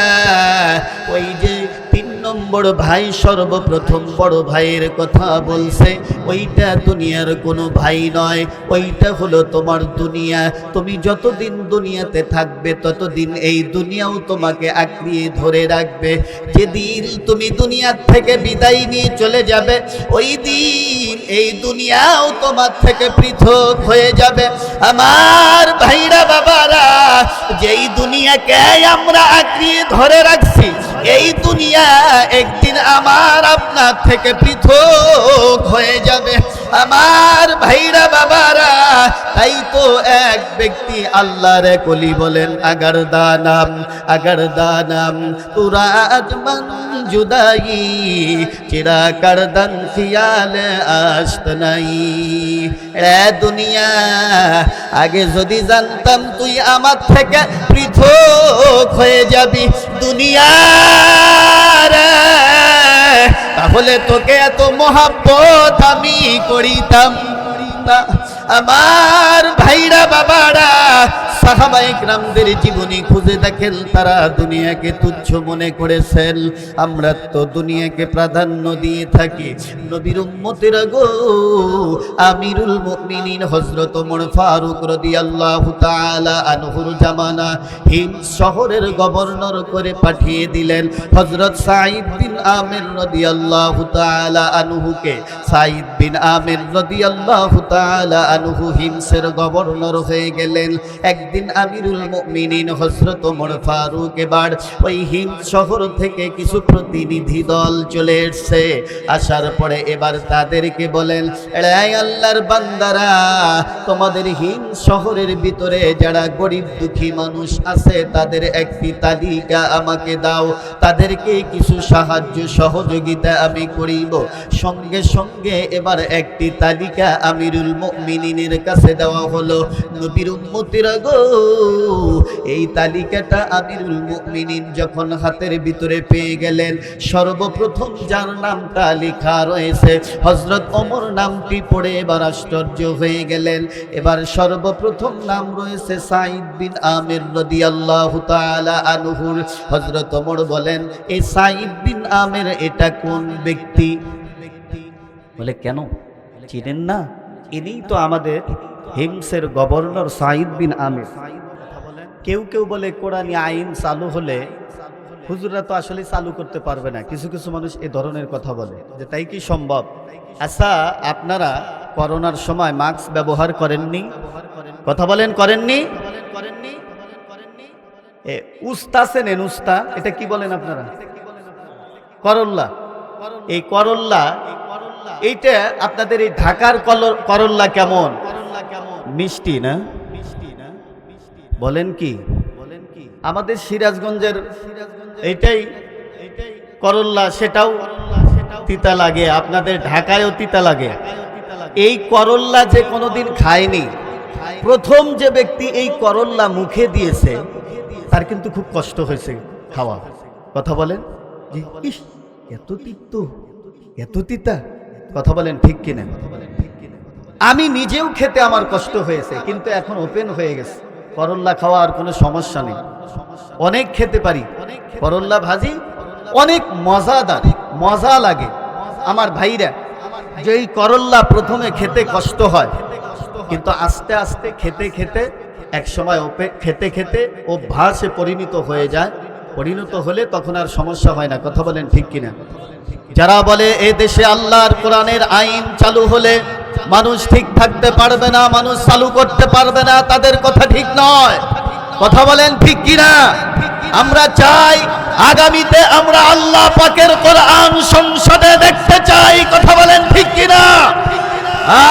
Speaker 1: ওই যে 3 নম্বর ভাই সর্বপ্রথম বড় ভাইয়ের কথা বলছে, ওইটা দুনিয়ার কোনো ভাই নয়, ওইটা হলো তোমার দুনিয়া। তুমি যতদিন দুনিয়াতে থাকবে ততদিন এই দুনিয়াও তোমাকে আঁকড়িয়ে ধরে রাখবে। যেদিন তুমি দুনিয়ার থেকে বিদায় নিয়ে চলে যাবে, ওই দিন এই দুনিয়াও তোমার থেকে পৃথক হয়ে যাবে। আমার ভাইরা বাবারা, যেই দুনিয়াকে আমরা আঁকড়িয়ে ধরে রাখছি, এই দুনিয়া একদিন আমার আপনার থেকে পৃথক হয়ে যাবে। আমার ভাইরা বাবারা, তাই তো এক ব্যক্তি আল্লাহর কলি বলেন, আগার দানাম তুরা আজমান জুদাই চিরা করদন খিয়াল আস্ত নাই। এ দুনিয়া, আগে যদি জানতাম তুই আমার থেকে পৃথক হয়ে যাবি দুনিয়া, তাহলে তোকে এত মহাব্বত আমি করিতাম না। আমার ভাইরা বাবারা, সাহাবায়ে কেরামদের জীবনী খুঁজে দেখেন, তারা দুনিয়াকে তুচ্ছ মনে করেছেন। আমরা তো দুনিয়াকে প্রাধান্য দিয়ে থাকি। নবীর উম্মতেরা গো, আমিরুল মুমিনিন হযরত ওমর ফারুক রাদিয়াল্লাহু তাআলা আনহুর জামানা হিমস শহরের গভর্নর করে পাঠিয়ে দিলেন হযরত সাঈদ বিন আমির রাদিয়াল্লাহু তাআলা আনহুকে। সাঈদ বিন আমির রাদিয়াল্লাহু তাআলা আনহু হিমসের গভর্নর হয়ে গেলেন। একদিন আমিরুল মুমিনিন হযরত ওমর ফারুক এবার ওই হিমস শহর থেকে কিছু প্রতিনিধি দল চলে এসেছে। আসার পরে এবার তাদেরকে বলেন, এই আল্লাহর বান্দারা, তোমাদের হিমস শহরের ভিতরে যারা গরিব দুঃখী মানুষ আছে, তাদের একটি তালিকা আমাকে দাও, তাদেরকে কিছু সাহায্য সহযোগিতা আমি করিব। সঙ্গে সঙ্গে এবার একটি তালিকা আমিরুল মুমিনিনের কাছে দেওয়া হলো। নবীর উম্মতিরা গো, এই তালিকাটা আমিরুল মুমিনিন যখন হাতের ভিতরে পেয়ে গেলেন, সর্বপ্রথম যার নামটা লেখা রয়েছে হযরত ওমর নামটি পড়ে এবার আশ্চর্য হয়ে গেলেন। এবার সর্বপ্রথম নাম রয়েছে সাঈদ বিন আমির রাদিয়াল্লাহু তাআলা আনহুর। হযরত ওমর বলেন, এই সাঈদ বিন আমির এটা কোন ব্যক্তি? বলে, কেন চিনেন না? ইনিই তো আমাদের হিমসের গভর্নর সাঈদ বিন আমির। কেউ কেউ বলে কোরআনী আইন চালু হলে হুজুররা তো আসলে চালু করতে পারবে না। কিছু কিছু মানুষ এ ধরনের কথা বলে, যে তাই কি সম্ভব? আচ্ছা, আপনারা করোনার সময় মাস্ক ব্যবহার করেননি? কথা বলেন, করেননি? উস্তা চেনেন? উস্তা, এটা কি বলেন আপনারা? করল্লা। এই করল্লা, এইটা আপনাদের এই ঢাকার করল্লা কেমন? মিষ্টি না? বলেন কি? আমাদের সিরাজগঞ্জের এইটাই করল্লা, সেটাও তিতা লাগে। আপনাদের ঢাকায়ও তিতা লাগে। এই করল্লা যে কোনোদিন খায়নি, প্রথম যে ব্যক্তি এই করল্লা মুখে দিয়েছে, তার কিন্তু খুব কষ্ট হয়েছে খাওয়া। কথা বলেন, এত তিক্ত, এত তিতা। কথা বলেন ঠিক কিনা? আমি নিজেও খেতে আমার কষ্ট হয়েছে, কিন্তু এখন ওপেন হয়ে গেছে। করল্লা খাওয়া আর কোনো সমস্যা নেই, অনেক খেতে পারি। করল্লা ভাজি অনেক মজাদার, মজা লাগে। আমার ভাইরা, যে এই করল্লা প্রথমে খেতে কষ্ট হয়, কিন্তু আস্তে আস্তে খেতে খেতে এক সময় খেতে খেতে অভ্যাসে পরিণত হয়ে যায়। পরিণত হলে তখন আর সমস্যা হয় না। কথা বলেন ঠিক কিনা? যারা বলে এ দেশে আল্লাহর কোরআনের আইন চালু হলে মানুষ ঠিক থাকতে পারবে না, মানুষ চালু করতে পারবে না, তাদের কথা ঠিক নয়। কথা বলেন ঠিক কিনা? আমরা চাই আগামীতে আমরা আল্লাহ পাকের কোরআন সংসদে দেখতে চাই। কথা বলেন ঠিক কিনা?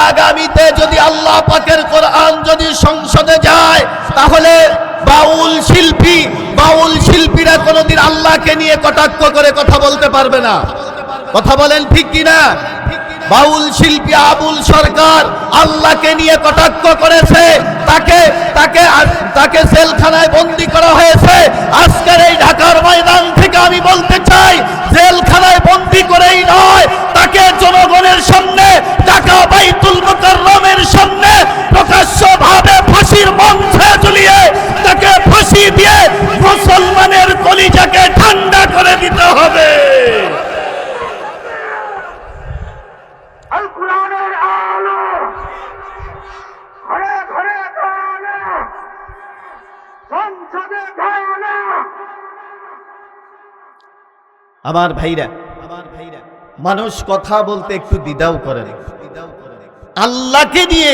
Speaker 1: আগামীতে যদি আল্লাহ পাকের কোরআন যদি সংসদে যায়, তাহলে বাউল শিল্পীরা কোনোদিন আল্লাহকে নিয়ে কটাক্ষ করে কথা বলতে পারবে না। কথা বলেন ঠিক কিনা? বাউল শিল্পী আবুল সরকার আল্লাহকে নিয়ে কটাক্ষ করেছে, তাকে জেলখানায় বন্দী করা হয়েছে। আজকের এই ঢাকার ময়দান থেকে আমি বলতে চাই, জেলখানায় বন্দী করেই নয়, তাকে জনগণের সামনে ঢাকা বাইতুল মুকাররমের সামনে প্রকাশ্যভাবে ফাঁসির মঞ্চে ঝুলিয়ে তাকে ফাঁসি দিয়ে মুসলমানের কলিজাকে ঠান্ডা করে দিতে হবে। আমার ভাইরা, মানুষ কথা বলতে একটু দ্বিধাও করে না। আল্লাহকে দিয়ে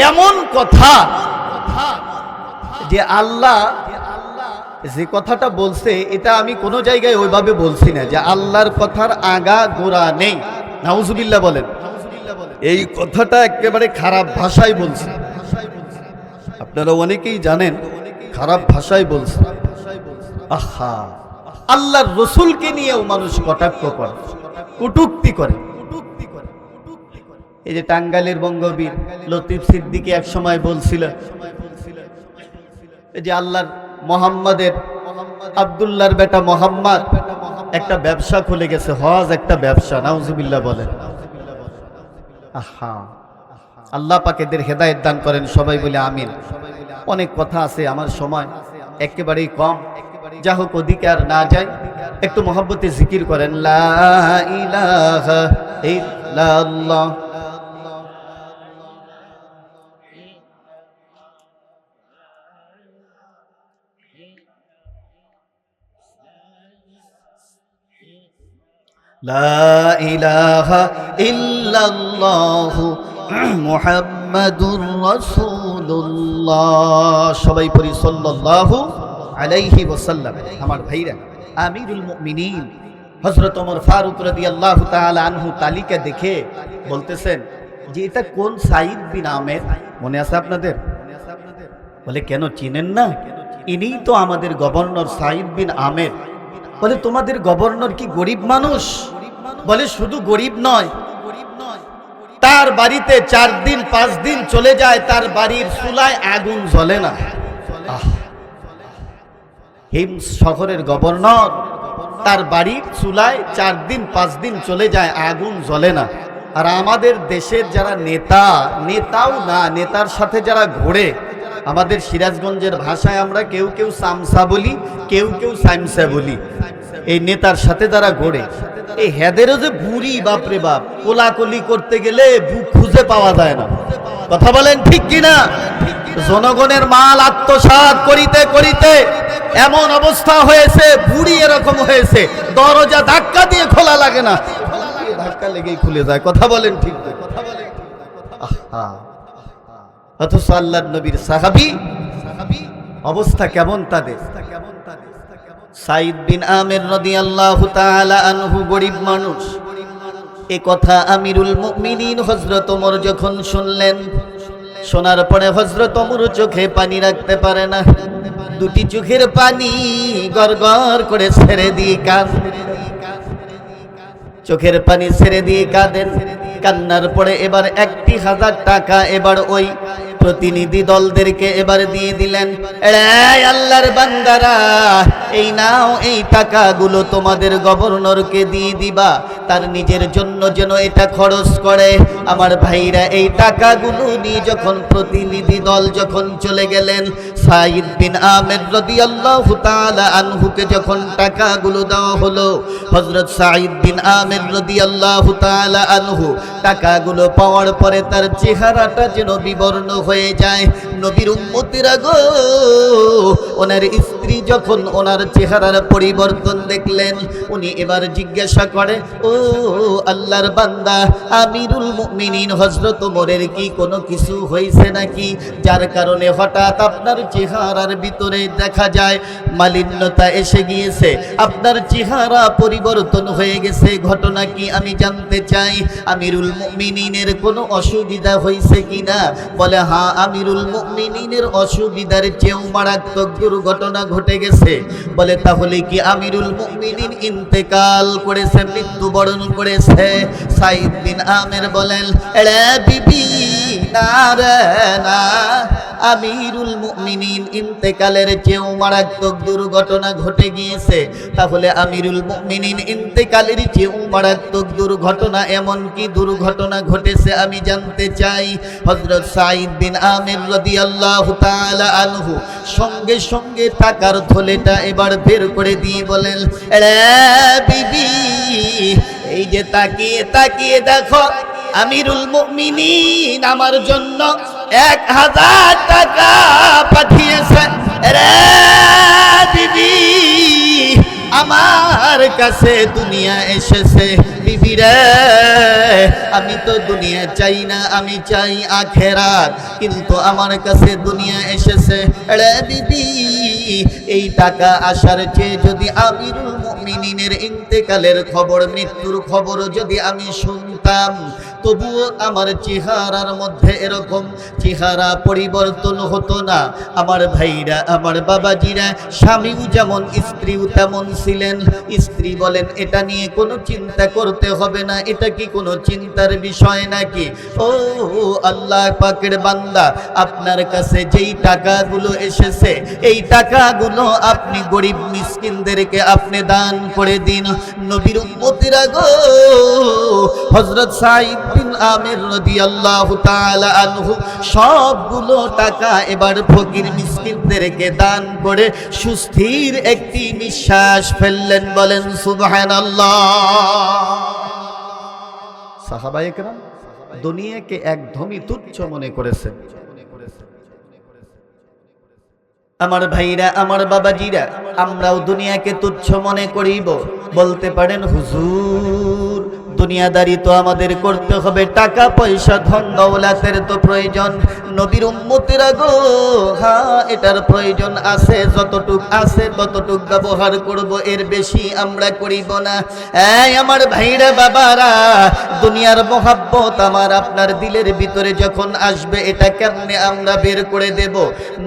Speaker 1: এমন কথা যে আল্লাহ যে কথাটা বলছে, এটা আমি কোনো জায়গায় ওইভাবে বলছি না যে আল্লাহর কথার আগা গোড়া নেই। নাউজুবিল্লাহ বলেন। এই কথাটা একেবারে খারাপ ভাষায় বলছে। আপনারা অনেকেই জানেন খারাপ ভাষায় বলছে। আহা, আল্লাহর রসুলকে নিয়েও মানুষ কটাক্ষ করে, কটূক্তি করে। এই যে টাঙ্গাইলের বঙ্গবীর লতিফ সিদ্দিকী এক সময় বলছিল, এই যে আল্লাহর মোহাম্মদের আব্দুল্লাহর বেটা মোহাম্মদ একটা ব্যবসা খুলে গেছে, হজ একটা ব্যবসা। নাউজুবিল্লাহ বলেন। আহা, আল্লাহ পাক এদের হেদায়েত দান করেন, সবাই বলে আমিন। অনেক কথা আছে, আমার সময় একেবারেই কম। যা হোক, ওদিকে আর না যাই, একটু মহব্বতে জিকির করেন লা ইলাহা ইল্লাল্লাহ। লা ইলাহা ইল্লাল্লাহু মুহাম্মাদুর রাসূলুল্লাহ। সবাই পড়ি সাল্লাল্লাহু আলাইহি ওয়াসাল্লাম। আমার ভাইরা, আমিরুল মুমিনিন হযরত ওমর ফারুক রাদিয়াল্লাহু তাআলা আনহু তালিকা দেখে বলতেছেন যে এটা কোন সাঈদ বিন আমের, মনে আছে আপনাদের? বলে কেন চিনেন না? ইনিই তো আমাদের গভর্নর সাঈদ বিন আমের। বলে তোমাদের গভর্নর কি গরিব মানুষ? বলে শুধু গরিব নয়, তার বাড়িতে 4 দিন 5 দিন চলে যায়, তার বাড়ির চুলায় আগুন জ্বলে না। হিম শহরের গভর্নর, তার বাড়ির চুলায় 4 দিন 5 দিন চলে যায়, আগুন জ্বলে না। আর আমাদের দেশের যারা নেতাও না, নেতার সাথে যারা ঘোরে, আমাদের সিরাজগঞ্জের ভাষায় আমরা কেউ কেউ সামসা বলি, কেউ কেউ সাইমসা বলি। এই নেতার সাথে যারা ঘোরে, এই হেদেরও যে বুড়ি, বাপরে বাপ, কোলাকুলি করতে গেলে বুক খুঁজে পাওয়া যায় না। কথা বলেন ঠিক কিনা? জনগণের মাল আত্মসাৎ করিতে করিতে এমন অবস্থা হয়েছে, বুড়ি এরকম হয়েছে, দরজা ধাক্কা দিয়ে খোলা লাগে না, ধাক্কা লেগেই খুলে যায়। কথা বলেন ঠিক? অথচ আল্লাহর নবীর সাহাবী অবস্থা কেমন তাদের? সাঈদ বিন আমের রাদিয়াল্লাহু তাআলা আনহু গরিব মানুষ। এ কথা আমিরুল মুমিনিন হযরত ওমর যখন শুনলেন, শোনার পরে হযরত ওমর চোখে পানি রাখতে পারে না, দুটি চোখের পানি গড়গড় করে ছেড়ে দিয়ে চোখের পানি ছেড়ে দিয়ে কাঁদেন। কান্নার পরে এবার 1000 টাকা এবার ওই প্রতিনিধি দলদেরকে এবার দিয়ে দিলেন। এই আল্লাহর বান্দারা, এই নাও, এই টাকাগুলো তোমাদের গভর্নরকে দিয়ে দিবা, তার নিজের জন্য যেন এটা খরচ করে। আমার ভাইরা, এই টাকাগুলো নিয়ে যখন প্রতিনিধি দল যখন চলে গেলেন, সাঈদ বিন আমির রাদিয়াল্লাহু তাআলা আনহুকে যখন টাকাগুলো দেওয়া হলো, হযরত সাঈদ বিন আমির রাদিয়াল্লাহু তাআলা আনহু টাকাগুলো পাওয়ার পরে তার চেহারাটা যেন বিবর্ণ হয়ে যায়। নবীর উম্মতিরা গো, ওনার স্ত্রী যখন ওনার চেহারার পরিবর্তন দেখলেন, উনি এবার জিজ্ঞাসা করে, ও আল্লাহর বান্দা আমিরুল মুমিনিন হযরত ওমরের কি কোনো কিছু হয়েছে নাকি, যার কারণে হঠাৎ আপনার চেহারার ভিতরে দেখা যায় মালিন্যতা এসে গিয়েছে, আপনার চেহারা পরিবর্তন হয়ে গেছে, ঘটনা কি আমি জানতে চাই। আমিরুল মুমিনিনের কোনো অসুবিধা হয়েছে কিনা? বলে হ্যাঁ, আমিরুল মুমিনিনের অসুবিধার চেয়েও মারাত্মক দুর্ঘটনা ঘটে গেছে। বলে তাহলে কি আমিরুল মুমিনিন ইন্তেকাল করেছে, মৃত্যুবরণ করেছে? সাঈদ বিন আমির বলেন, এরে বিবি না রে না, আমিরুল মুমিনিন ইন্তেকালের চেয়েও মারাত্মক দুর্ঘটনা ঘটে গিয়েছে। তাহলে আমিরুল মুমিনিন ইন্তেকালের চেয়েও মারাত্মক দুর্ঘটনা এমন কি দুর্ঘটনা ঘটেছে আমি জানতে চাই। হযরত সাঈদ বিন আমির রাদিয়াল্লাহু তাআলা আনহু সঙ্গে সঙ্গে টাকার থলেটা এবার বের করে দিয়ে বলেন, এরে বিবি, এই যে তাকিয়ে তাকিয়ে দেখো, আমিরুল মুমিনিন আমার জন্য 1000 টাকা পাঠিয়েছে। রে বিবি, আমার কাছে দুনিয়া এসেছে। বিবি রে, আমি তো দুনিয়া চাই না, আমি চাই আখেরাত, কিন্তু আমার কাছে দুনিয়া এসেছে। রে বিবি, এই টাকা আসার চেয়ে যদি আমিরুল মুমিনিনের ইন্তেকালের খবর, মৃত্যুর খবর যদি আমি শুনতাম, তবুও আমার চেহারার মধ্যে এরকম চেহারা পরিবর্তন হতো না। আমার ভাইরা, আমার বাবাজিরা, স্বামীও যেমন স্ত্রীও তেমন ছিলেন। স্ত্রী বলেন, এটা নিয়ে কোনো চিন্তা করতে হবে না, এটা কি কোনো চিন্তার বিষয় নাকি? ও আল্লাহ পাকের বান্দা, আপনার কাছে যেই টাকাগুলো এসেছে, এই টাকাগুলো আপনি গরিব মিসকিনদেরকে আপনি দান করে দিন। নবীর উম্মতিরা গো, হযরত সাঈদ বিন আমির রাদিয়াল্লাহু তাআলা আনহু সবগুলো টাকা এবার ফকির মিসকিনদেরকে দান করে সুস্থির একটি নিঃশ্বাস ফেললেন। বলেন সুবহানাল্লাহ। সাহাবায়ে কেরাম দুনিয়াকে একদমই তুচ্ছ মনে করেছেন। আমার ভাইরা, আমার বাবাজিরা, আমরাও দুনিয়াকে তুচ্ছ মনে করিব। বলতে পারেন হুজুর, দুনিয়াদারি তো আমাদের করতে হবে, টাকা পয়সা ধন দৌলতের তো প্রয়োজন। নবীর উম্মতেরা গো, হ্যাঁ এটার প্রয়োজন আছে, যতটুক আছে ততটুক ব্যবহার করব, এর বেশি আমরা করিব না। এই আমার ভাইরা বাবারা, দুনিয়ার মোহাব্বত আমার আপনার দিলের ভিতরে যখন আসবে, এটা কেমনে আমরা বের করে দেব?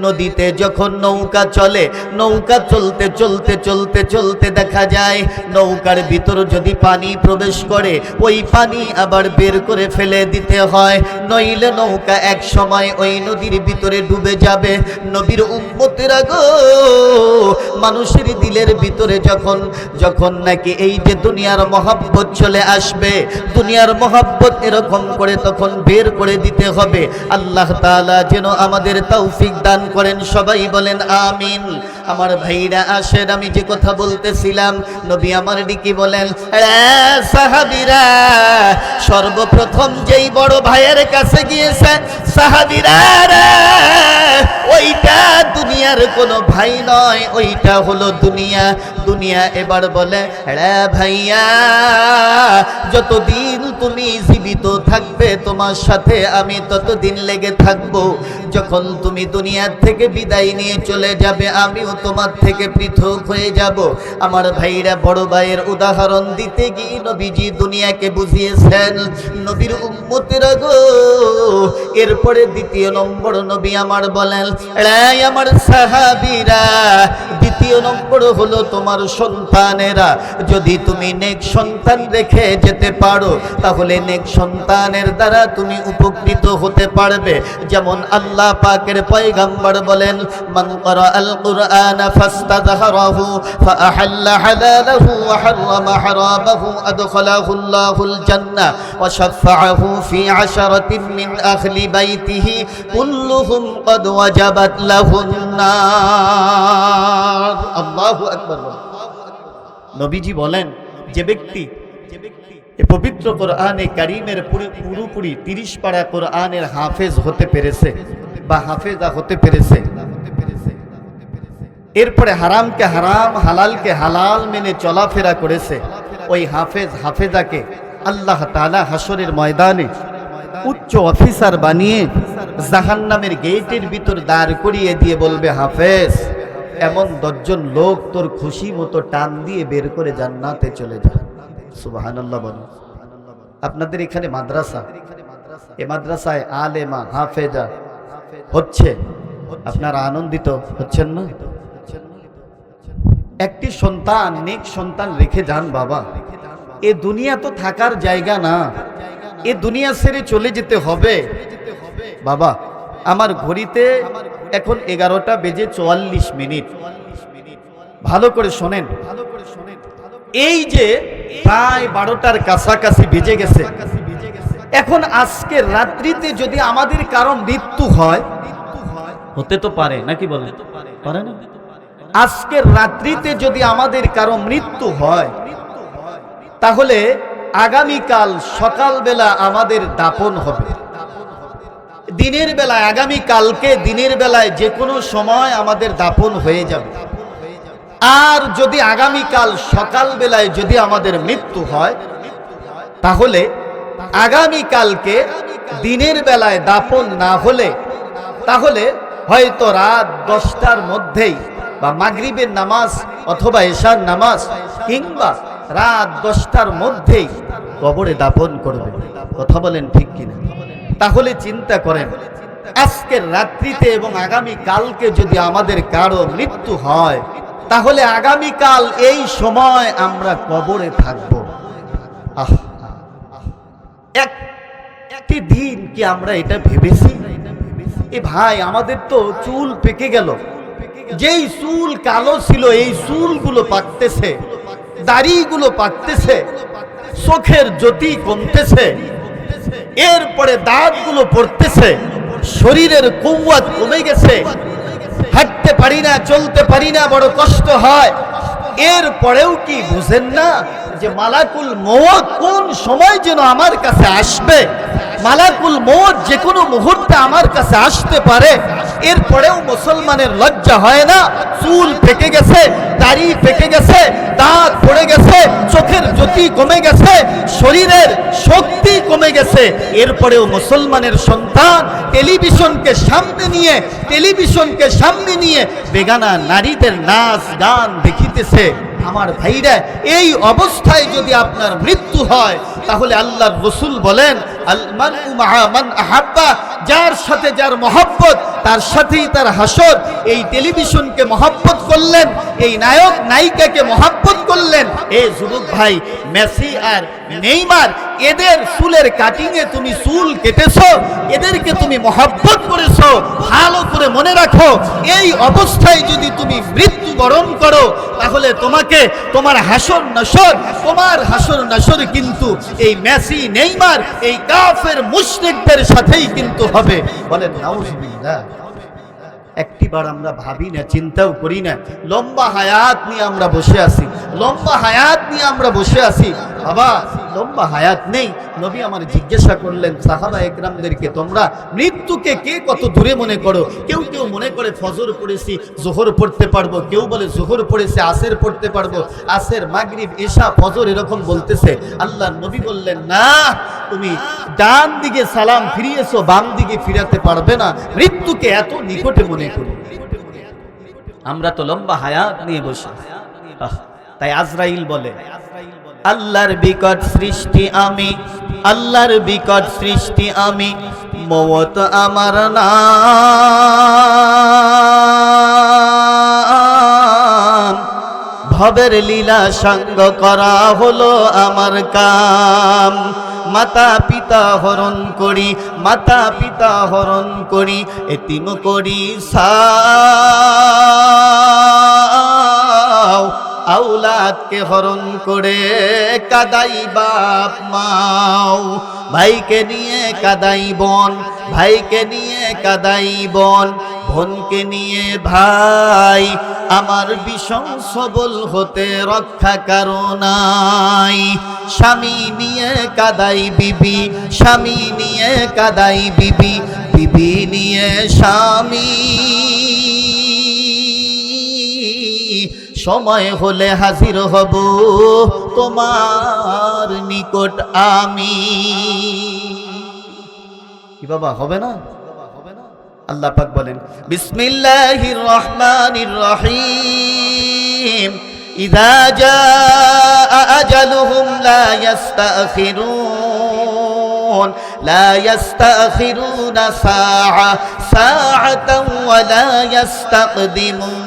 Speaker 1: নদীতে যখন নৌকা চলে, নৌকা চলতে চলতে চলতে চলতে দেখা যায় নৌকার ভিতর যদি পানি প্রবেশ করে, ওই পানি আবার বের করে ফেলে দিতে হয়, নইলে নৌকা এক সময় ওই নদীর ভিতরে ডুবে যাবে। নবীর উম্মতেরা গো, মানুষের দিলের ভিতরে যখন যখন নাকি এই যে দুনিয়ার মহব্বত চলে আসবে, দুনিয়ার মহব্বত এরকম করে তখন বের করে দিতে হবে। আল্লাহ তাআলা যেন আমাদের তৌফিক দান করেন। সবাই বলেন আমিন। আমার ভাইরা আসেন, আমি যে কথা বলতেছিলাম, নবী আমার দিকে বলেন, সাহাবীরা সর্বপ্রথম যেই বড় ভাইয়ের কাছে গিয়েছে, সাহাবীরা ওইটা দুনিয়ার কোনো ভাই নয়, ওইটা হলো দুনিয়া। দুনিয়া এবার বলে, রে ভাইয়া, যতদিন তুমি জীবিত থাকবে তোমার সাথে আমি ততদিন লেগে থাকবো। যখন তুমি দুনিয়ার থেকে বিদায় নিয়ে চলে যাবে, আমিও তোমার থেকে পৃথক হয়ে যাব। আমার ভাইরা, বড় ভাইয়ের উদাহরণ দিতে গিয়ে নবীজি দুনিয়াকে বুঝিয়েছেন। নবীর উম্মতেরা গো, এরপরে দ্বিতীয় নম্বর নবী আমার বলেন, রে আমার সাহাবীরা, দ্বিতীয় নম্বর হলো তোমার সন্তানেরা। যদি তুমি নেক সন্তান রেখে যেতে পারো তাহলে নেক সন্তানের দ্বারা তুমি উপকৃত হতে পারবে। যেমন আল্লাহ পাকের পয়গম্বর বলেন, মান ক্বারাআল কুরআনা ফাস্তাযহারাহু ফাআহাল্লা হালালাহু ওয়া হাররামা হারামাহু আদখালাহুল্লাহুল জান্নাহ ওয়া শাফাআহু ফি আশারাতিন মিন আহলি বাইতিহি কুল্লুহুম ক্বাদ ওয়াজাবাত লাহুন নার। আল্লাহু আকবার। নবীজি বলেন, যে ব্যক্তি এই পবিত্র কোরআনে কারীমের পুরোপুরি 30 পারা কোরআনের হাফেজ হতে পেরেছে বা হাফেজা হতে পেরেছে, এরপরে হারামকে হারাম হালালকে হালাল মেনে চলাফেরা করেছে, ওই হাফেজ হাফেজাকে আল্লাহ তাআলা হাসরের ময়দানে উচ্চ অফিসার বানিয়ে জাহান্নামের গেটের ভিতর দাঁড় করিয়ে দিয়ে বলবে, হাফেজ এমন 10 জন লোক তোর খুশি মতো টান দিয়ে বের করে জান্নাতে চলে যায়। সুবহানাল্লাহ বলুন। আপনাদের এখানে মাদ্রাসা, এই মাদ্রাসায় আলেমা হাফেজা হচ্ছে, আপনারা আনন্দিত হচ্ছেন না? একটি সন্তান, নেক সন্তান রেখে যান বাবা। এ দুনিয়া তো থাকার জায়গা না, এ দুনিয়া ছেড়ে চলে যেতে হবে বাবা। আমার ঘড়িতে এখন 11টা বেজে 44 মিনিট। ভালো করে শোনেন, এই যে প্রায় 12টার কাছাকাছি বেজে গেছে, এখন আজকের রাত্রিতে যদি আমাদের কারো মৃত্যু হয়, হতে তো পারে নাকি বলেন? পারে না? আজকের রাত্রিতে যদি আমাদের কারো মৃত্যু হয় তাহলে আগামীকাল সকালবেলা আমাদের দাফন হবে। দিনের বেলায়, আগামীকালকে দিনের বেলায় যে কোনো সময় আমাদের দাফন হয়ে যাবে। আর যদি আগামীকাল সকালবেলায় যদি আমাদের মৃত্যু হয় তাহলে আগামীকালকে দিনের বেলায় দাফন না হলে তাহলে হয়তো রাত 10টার মধ্যেই বা মাগরিবের নামাজ অথবা এশার নামাজ কিংবা রাত 10টার মধ্যেই কবরে দাফন করবে। কথা বলেন ঠিক কিনা? তাহলে চিন্তা করেন, আজকের রাত্রিতে এবং আগামী কালকে যদি আমাদের কারো মৃত্যু হয় তাহলে আগামীকাল এই সময় আমরা কবরে থাকব। একটি দিন কি আমরা এটা ভেবেছি? এ ভাই, আমাদের তো চুল পেকে গেল, যেই চুল কালো ছিল এই চুলগুলো পাকতেছে, দাড়িগুলো পাকতেছে, চোখের জ্যোতি কমতেছে, এরপরে দাঁতগুলো পড়তেছে, শরীরের কুওয়াত কমে গেছে, হাঁটতে পারি না, চলতে পারি না, বড় কষ্ট হয়। এরপরেও কি বুঝেন না যে মালাকুল মওত কোন সময় যেন আমার কাছে আসবে? মালাকুল মওত যে কোনো মুহূর্তে আমার কাছে আসতে পারে। এরপরেও মুসলমানের লজ্জা হয় না? চুল পেকে গেছে, দাড়ি পেকে গেছে, দাঁত পড়ে গেছে, চোখের জ্যোতি কমে গেছে, শরীরের শক্তি কমে গেছে, এরপরেও মুসলমানের সন্তান টেলিভিশনকে সামনে নিয়ে বেগানা নারীদের নাচ গান দেখিতেছে। আমার ভাইরা, এই অবস্থায় যদি আপনার মৃত্যু হয় তাহলে আল্লাহর রাসূল বলেন, আল মানউ মাআ মান আহাব্বা, যার সাথে যার মহব্বত তার সাথেই তার হাসর। এই টেলিভিশনকে মহব্বত করলেন, এই নায়ক নায়িকাকে মহব্বত করলেন। এই যুবক ভাই, মেসি আর নেইমার, এদের চুলের কাটিংয়ে তুমি চুল কেটেছো, এদেরকে তুমি মহব্বত করেছো। ভালো করে মনে রাখো, এই অবস্থায় যদি তুমি মৃত্যুবরণ করো তাহলে তোমাকে তোমার হাসর নাসর কিন্তু এই মেসি নেইমার, এই কাফের মুশরিকদের সাথেই কিন্তু হবে। বলেন নাউজুবিল্লাহ। একটিবার আমরা ভাবি না, চিন্তাও করি না। লম্বা হায়াত নিয়ে আমরা বসে আছি, বাবা লম্বা হায়াত নেই। নবী আমার জিজ্ঞাসা করলেন সাহাবা একরামদেরকে, তোমরা মৃত্যুকে কে কত দূরে মনে করো? কেউ কেউ মনে করে ফজর পড়েছি জোহর পড়তে পারবো, কেউ বলে জোহর পড়েছে আসর পড়তে পারবো, আসর মাগরিব এশা ফজর এরকম বলতেছে। আল্লাহ নবী বললেন, না, তুমি ডান দিকে সালাম ফিরিয়েছো, বাম দিকে ফিরাতে পারবে না। মৃত্যুকে এত নিকটে মনে করি। আমরা তো লম্বা হায়াত নিয়ে বসে। তাই আজরাইল বলে, আল্লাহর বিকট সৃষ্টি আমি, মওত আমার না ভবের লীলা সঙ্গ করা হলো আমার কাম। মাতা পিতা হরণ করি, মাতা পিতা হরণ করি, এতিম করি সাও। আওলাদকে হরণ করে কাদাই বাপ মাও। ভাইকে নিয়ে কাদাই বোন, ভাইকে নিয়ে কাদাই বোন, বোনকে নিয়ে ভাই। আমার বিষম সবল হতে রক্ষা কারণাই। স্বামী নিয়ে কাদাই বিবি, স্বামী নিয়ে কাদাই বিবি, বিবি নিয়ে স্বামী। সময় হলে হাজির হব তোমার নিকট আমি। কি বাবা হবে না? আল্লাহ পাক বলেন বিসমিল্লাহির রহমানির রহিম ইযা জাআ আজালুহুম লা ইস্তাখিরুন লা ইস্তাখিরুনা সাআতান ওয়া লা ইস্তাকদিমুন।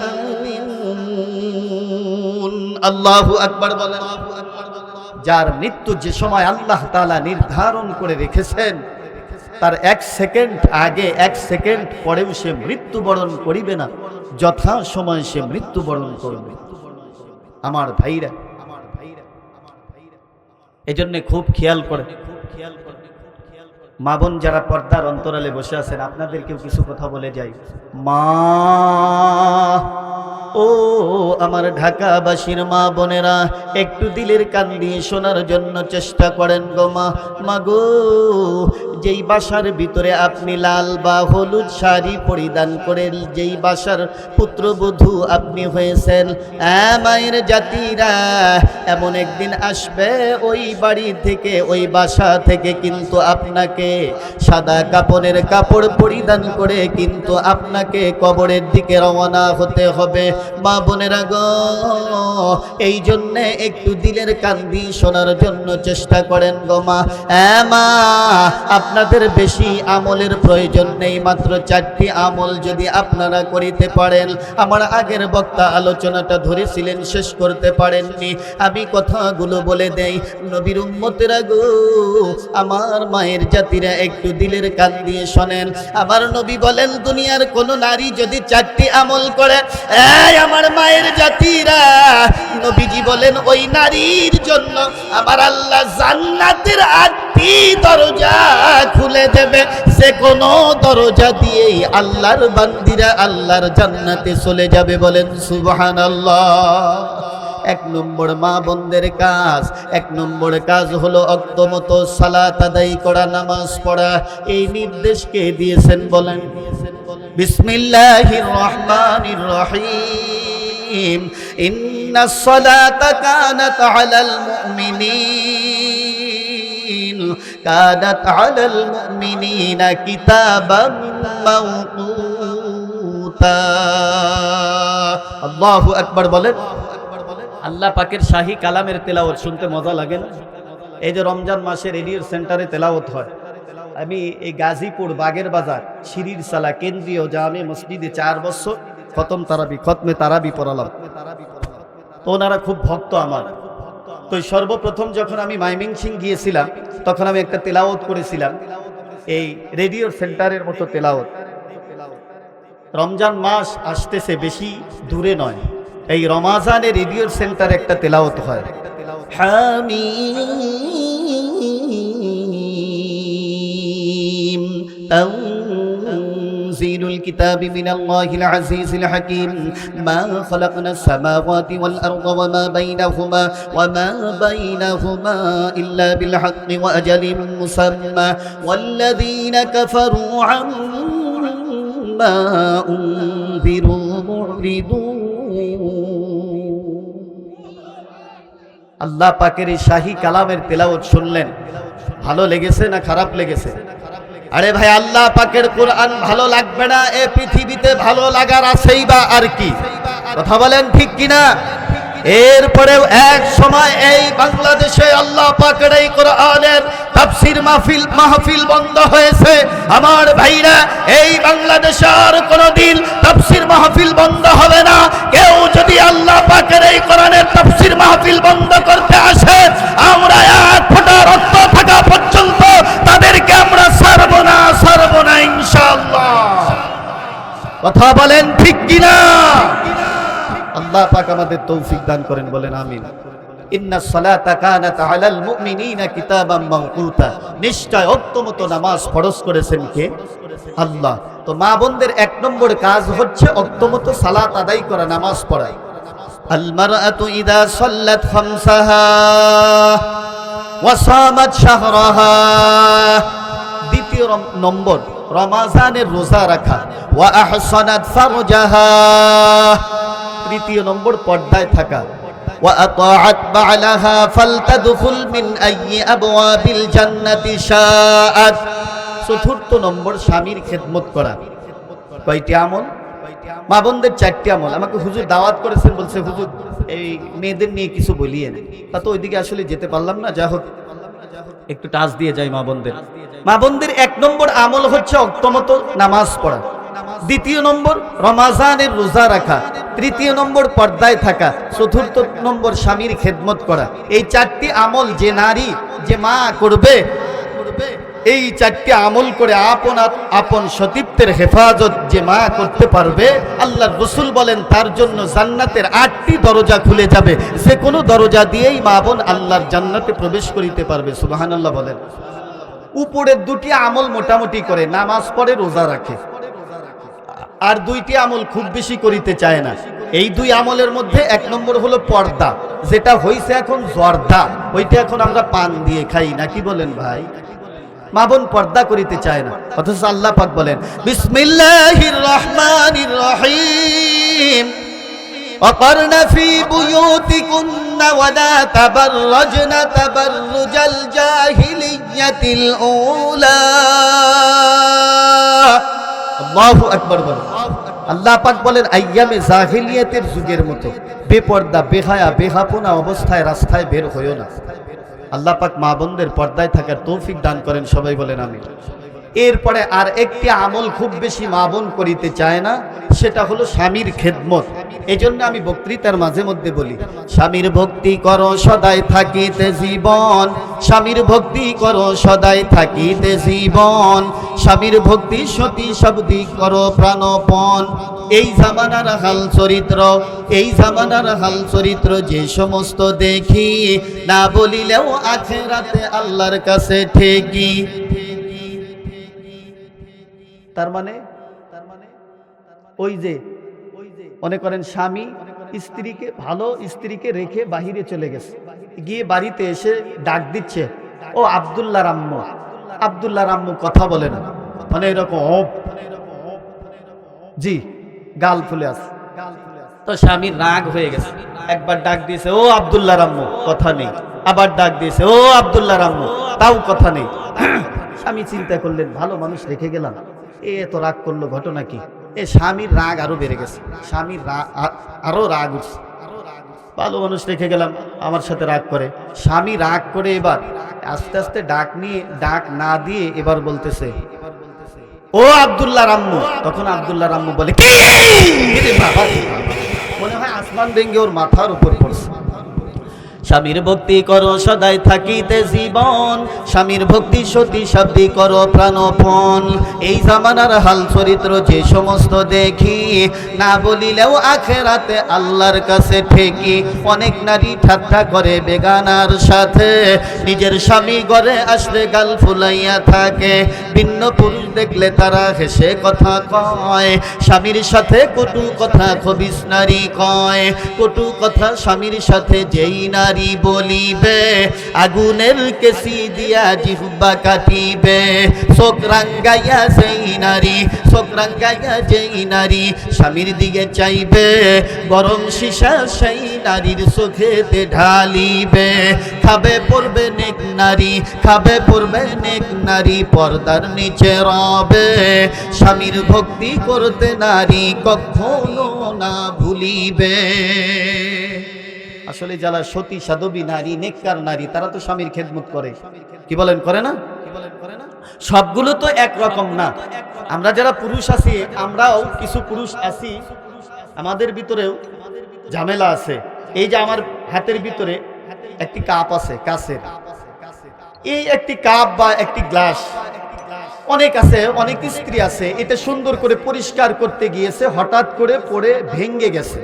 Speaker 1: আল্লাহু আকবার বলেন। যার মৃত্যু যে সময় আল্লাহ তাআলা নির্ধারণ করে রেখেছেন, তার এক সেকেন্ড আগে এক সেকেন্ড পরেও সে মৃত্যুবরণ করিবে না, যথা সময় সে মৃত্যুবরণ করবে। আমার ভাইরা, এই জন্য খুব খেয়াল করে। মা বোন যারা পর্দার অন্তরালে বসে আছেন, আপনাদেরকেও কিছু কথা বলে যাই। মা ও আমার ঢাকাবাসীর মা বোনেরা, একটু দিলের কান দিয়ে শোনার জন্য চেষ্টা করেন গো মা। মাগো, যেই বাসার ভিতরে আপনি লাল বা হলুদ শাড়ি পরিধান করে যেই বাসার পুত্রবধূ আপনি হয়েছেন, মায়ের জাতিরা, এমন একদিন আসবে ওই বাড়ি থেকে, ওই বাসা থেকে কিন্তু আপনাকে সাদা কাপড়ের কাপড় পরিধান করে কিন্তু আপনাকে কবরের দিকে রওনা হতে হবে। মা বোনেরা গো, এই জন্য একটু দিলের কান দিয়ে শোনার জন্য চেষ্টা করেন গো মা। মা, আপনাদের বেশি আমলের প্রয়োজন নেই, মাত্র 4টি আমল যদি আপনারা করিতে পারেন। আমার আগের বক্তা আলোচনাটা ধরেছিলেন, শেষ করতে পারেননি, আমি কথাগুলো বলে দেই। নবীর উম্মতেরা গো, আমার মায়ের জাতিরা, একটু দিলের কান দিয়ে শোনেন। আমার নবী বলেন, দুনিয়ার কোন নারী যদি 4টি আমল করে, আমার মায়ের জাতিরা, নবীজি বলেন ওই নারীর জন্য আমার আল্লাহ জান্নাতের 8টি দরজা খুলে দেবে। যে কোনো দরজা দিয়েই আল্লাহর বান্দিরা আল্লাহর জান্নাতে চলে যাবে। বলেন সুবহানাল্লাহ। 1 নম্বর মা বোনদের কাজ, 1 নম্বর কাজ হলো অক্তমতো সালাত আদায় করা, নামাজ পড়া। এই নির্দেশ কে দিয়েছেন বলেন? বিসমিল্লাহির রহমানির রহিম ইন্নাস সালাতা কানাত আলাল মুমিনিন কিতাবাম মাওকুতা। আল্লাহু আকবার বলেন। আল্লাহ পাকের শাহী কালামের তেলাওয়াত শুনতে মজা লাগে না? এই যে রমজান মাসে রেডিও সেন্টারে তেলাওয়াত হয়, আমি এই গাজীপুর বাগের বাজার শিরির সালা কেন্দ্রীয় জামে মসজিদে 4 বছর খতমে তারাবি পড়ালাম। তো ওনারা খুব ভক্ত আমার। তো সর্বপ্রথম যখন আমি ময়মনসিংহ গিয়েছিলাম, তখন আমি একটা তেলাওয়াত করেছিলাম, এই রেডিও সেন্টারের মতো তেলাওয়াত। রমজান মাস আসতেছে, বেশি দূরে নয়, এই রমাজানে রেডিও সেন্টারে একটা তেলাওয়াত হয়। হামিম তানজিলুল কিতাবি মিনাল্লাহিল আজিজিল হাকীম মা খালাকনাস সামাওয়াতি ওয়াল আরদা ওয়া মা বাইনাহুমা ইল্লা বিল হাক্কি ওয়া আজালিন মুসাম্মা ওয়াল্লাযীনা কাফারু আম্মা উনযিরু মুরিদুন। আল্লাহ পাকের এই শাহী কালামের তেলাওয়াত শুনলেন, ভালো লেগেছে না খারাপ লেগেছে? আরে ভাই, আল্লাহ পাকের কোরআন ভালো লাগবে না এ পৃথিবীতে ভালো লাগার আছেই বা আর কি? কথা বলেন ঠিক কিনা? এরপরেও এক সময় এই বাংলাদেশে আল্লাহ পাকের এই কোরআনের তাফসীর মাহফিল বন্ধ হয়েছে। আমার ভাইরা, এই বাংলাদেশে আর কোনোদিন তাফসীর মাহফিল বন্ধ হবে না। কেউ যদি যদি আল্লাহ পাকের এই কোরআনের তাফসীর মাহফিল বন্ধ করতে আসে, আমরা এক ফোঁটা রক্ত থাকা পর্যন্ত তাদেরকে আমরা ছাড়ব না ইনশাআল্লাহ। কথা বলেন ঠিক কিনা? আল্লাহ পাক আমাদের তৌফিক দান করেন, বলেন আমিন। ইন্নাস সালাতা কানাত আলাল মুমিনিনা কিতাবাম মাওকুতা, নিশ্চয় অক্তমত নামাজ ফরজ করেছেন কে? আল্লাহ। তো মা বোনদের এক নম্বর কাজ হচ্ছে অক্তমত সালাত আদায় করা, নামাজ পড়া। আল মারআতু ইযা সাল্লাত খামসাহা ওয়া সামাত শাহরাহা, দ্বিতীয় নম্বর রমাজানের রোজা রাখা। ওয়া আহসানাত ফারজাহা, তৃতীয় নম্বর পর্দায় থাকা। ওয়া আতাআত বা'লাহা ফালতাদখুল মিন আইয়ি আবওয়াবিল জান্নাতি শাআত, চতুর্থ নম্বর স্বামীর খেদমত করা। কয়টি আমল? মা বোনদের 4টি আমল। আমাকে হুজুর দাওয়াত করেছেন, বলছে হুজুর এই মেয়েদের নিয়ে কিছু বলিয়েন, তা তো ওইদিকে আসলে যেতে পারলাম না, যা হোক একটু টাচ দিয়ে যাই মা বোনদের। মা বোনদের 1 নম্বর আমল হচ্ছে অক্তমত নামাজ পড়া, দ্বিতীয় নম্বর রমাজানের রোজা রাখা, তৃতীয় নম্বর পর্দায় থাকা, চতুর্থ নম্বর স্বামীর খেদমত করা। এই 4টি আমল যে নারী যে মা করবে, এই 4টি আমল করে আপন সতীত্বের হেফাজত যে মা করতে পারবে, আল্লাহর রাসূল বলেন তার জন্য জান্নাতের 8টি দরজা খুলে যাবে, যে কোনো দরজা দিয়েই মা বোন আল্লাহর জান্নাতে প্রবেশ করিতে পারবে। সুবহানাল্লাহ বলেন। উপরের 2টি আমল মোটামুটি করে, নামাজ পড়ে, রোজা রাখে, আর 2টি আমল খুব বেশি করিতে চায় না। এই 2 আমলের মধ্যে 1 নম্বর হলো পর্দা, যেটা হইছে এখন জর্দা, ওইটা এখন আমরা পান দিয়ে খাই না, কি বলেন ভাই? মা বোন পর্দা করিতে চায় না, অথচ আল্লাহ পাক বলেন বিসমিল্লাহির রহমানির রহিম وقرن في بيوتكن ولا تبرجن تبرج الجاهلية الأولى। আল্লাহু আকবার বলেন। আল্লাহ পাক বলেন আইয়ামে জাহিলিয়াতের যুগের মতো বেপর্দা বেহায়া বেহাপনা অবস্থায় রাস্তায় বের হইও না। আল্লাহ পাক মা বোনদের পর্দায় থাকার তৌফিক দান করেন, সবাই বলেন আমিন। এরপরে আর একটি আমল খুব বেশি মা বোন করিতে চায় না, সেটা হলো স্বামীর খেদমত। এই জন্য আমি বক্তৃতার মাঝে মধ্যে বলি, স্বামীর ভক্তি করো সদাই থাকিতে জীবন, স্বামীর ভক্তি করো সদাই থাকিতে জীবন, স্বামীর ভক্তি সতী শব্দি করো প্রাণপণ। এই জামানার হাল চরিত্র, এই জামানার হাল চরিত্র যে সমস্ত দেখি, না বলিলেও আখিরাতে আল্লাহর কাছে ঠেকি। তার মানে ওই যে মনে করেন স্বামী স্ত্রীকে, ভালো স্ত্রীকে রেখে বাহিরে চলে গেছে, গিয়ে বাড়িতে এসে ডাক দিচ্ছে, ও আব্দুল্লাহ রাম্মু, আব্দুল্লাহ রাম্মু কথা বলে না, মানে এরকম জি গাল ফুলে আছে। তো স্বামীর রাগ হয়ে গেছে, একবার ডাক দিয়েছে ও আব্দুল্লাহ রাম্মু, কথা নেই, আবার ডাক দিয়েছে ও আব্দুল্লাহ রাম্মু, তাও কথা নেই। স্বামী চিন্তা করলেন ভালো মানুষ রেখে গেলাম, এত রাগ করলো, ঘটনা কি? এ স্বামীর রাগ আরো বেড়ে গেছে, স্বামীর আরো রাগ উঠছে, ভালো মানুষ রেখে গেলাম আমার সাথে রাগ করে। স্বামী রাগ করে এবার আস্তে আস্তে ডাক না দিয়ে এবার বলতেছে ও আব্দুল্লাহ রাম্মু। তখন আব্দুল্লাহ রাম্মু বলে কি? মনে হয় আসমান ভেঙে ওর মাথার উপর পড়ছে। স্বামীর ভক্তি করো সদাই থাকিতে জীবন, স্বামীর ভক্তি সতী শব্দি করো প্রাণপণ। এই জামানার হাল চরিত্র যে সমস্ত দেখি, না বলিলেও আখিরাতে আল্লাহর কাছে ঠেকি। অনেক নারী ঠাট্টা করে বেগানার সাথে, নিজের স্বামী ঘরে আসলে গাল ফুলাইয়া থাকে, ভিন্ন পুরুষ দেখলে তারা হেসে কথা কয়। স্বামীর সাথে কটু কথা খবিস নারী কয়, কটু কথা স্বামীর সাথে যেই নারী বলিবে, আগুনের কেসি দিয়া জিহ্বা কাটিবে। চোখ রাঙ্গাইয়া যেই নারী, চোখ রাঙ্গাইয়া যেই নারী স্বামীর দিকে চাইবে, গরম সীসা সেই নারীর চোখেতে ঢালিবে। খাবে পড়বে নেক নারী, খাবে পড়বে নেক নারী, পর্দার নিচে রবে। স্বামীর ভক্তি করতে নারী কখনো না ভুলিবে। আসলে যারা সতী সাধবী নারী, নেককার নারী, তারা তো স্বামীর খেদমত করে, কি বলেন করে না? সবগুলো তো একরকম না। আমরা যারা পুরুষ আছি, আমরাও কিছু পুরুষ আছি, আমাদের ভিতরেও ঝামেলা আছে। এই যে আমার হাতের ভিতরে একটি কাপ আছে কাচের, এই একটি কাপ বা একটি গ্লাস অনেক আছে, অনেক স্ত্রী আছে, এটা সুন্দর করে পরিষ্কার করতে গিয়েছে, হঠাৎ করে পড়ে ভেঙে গেছে।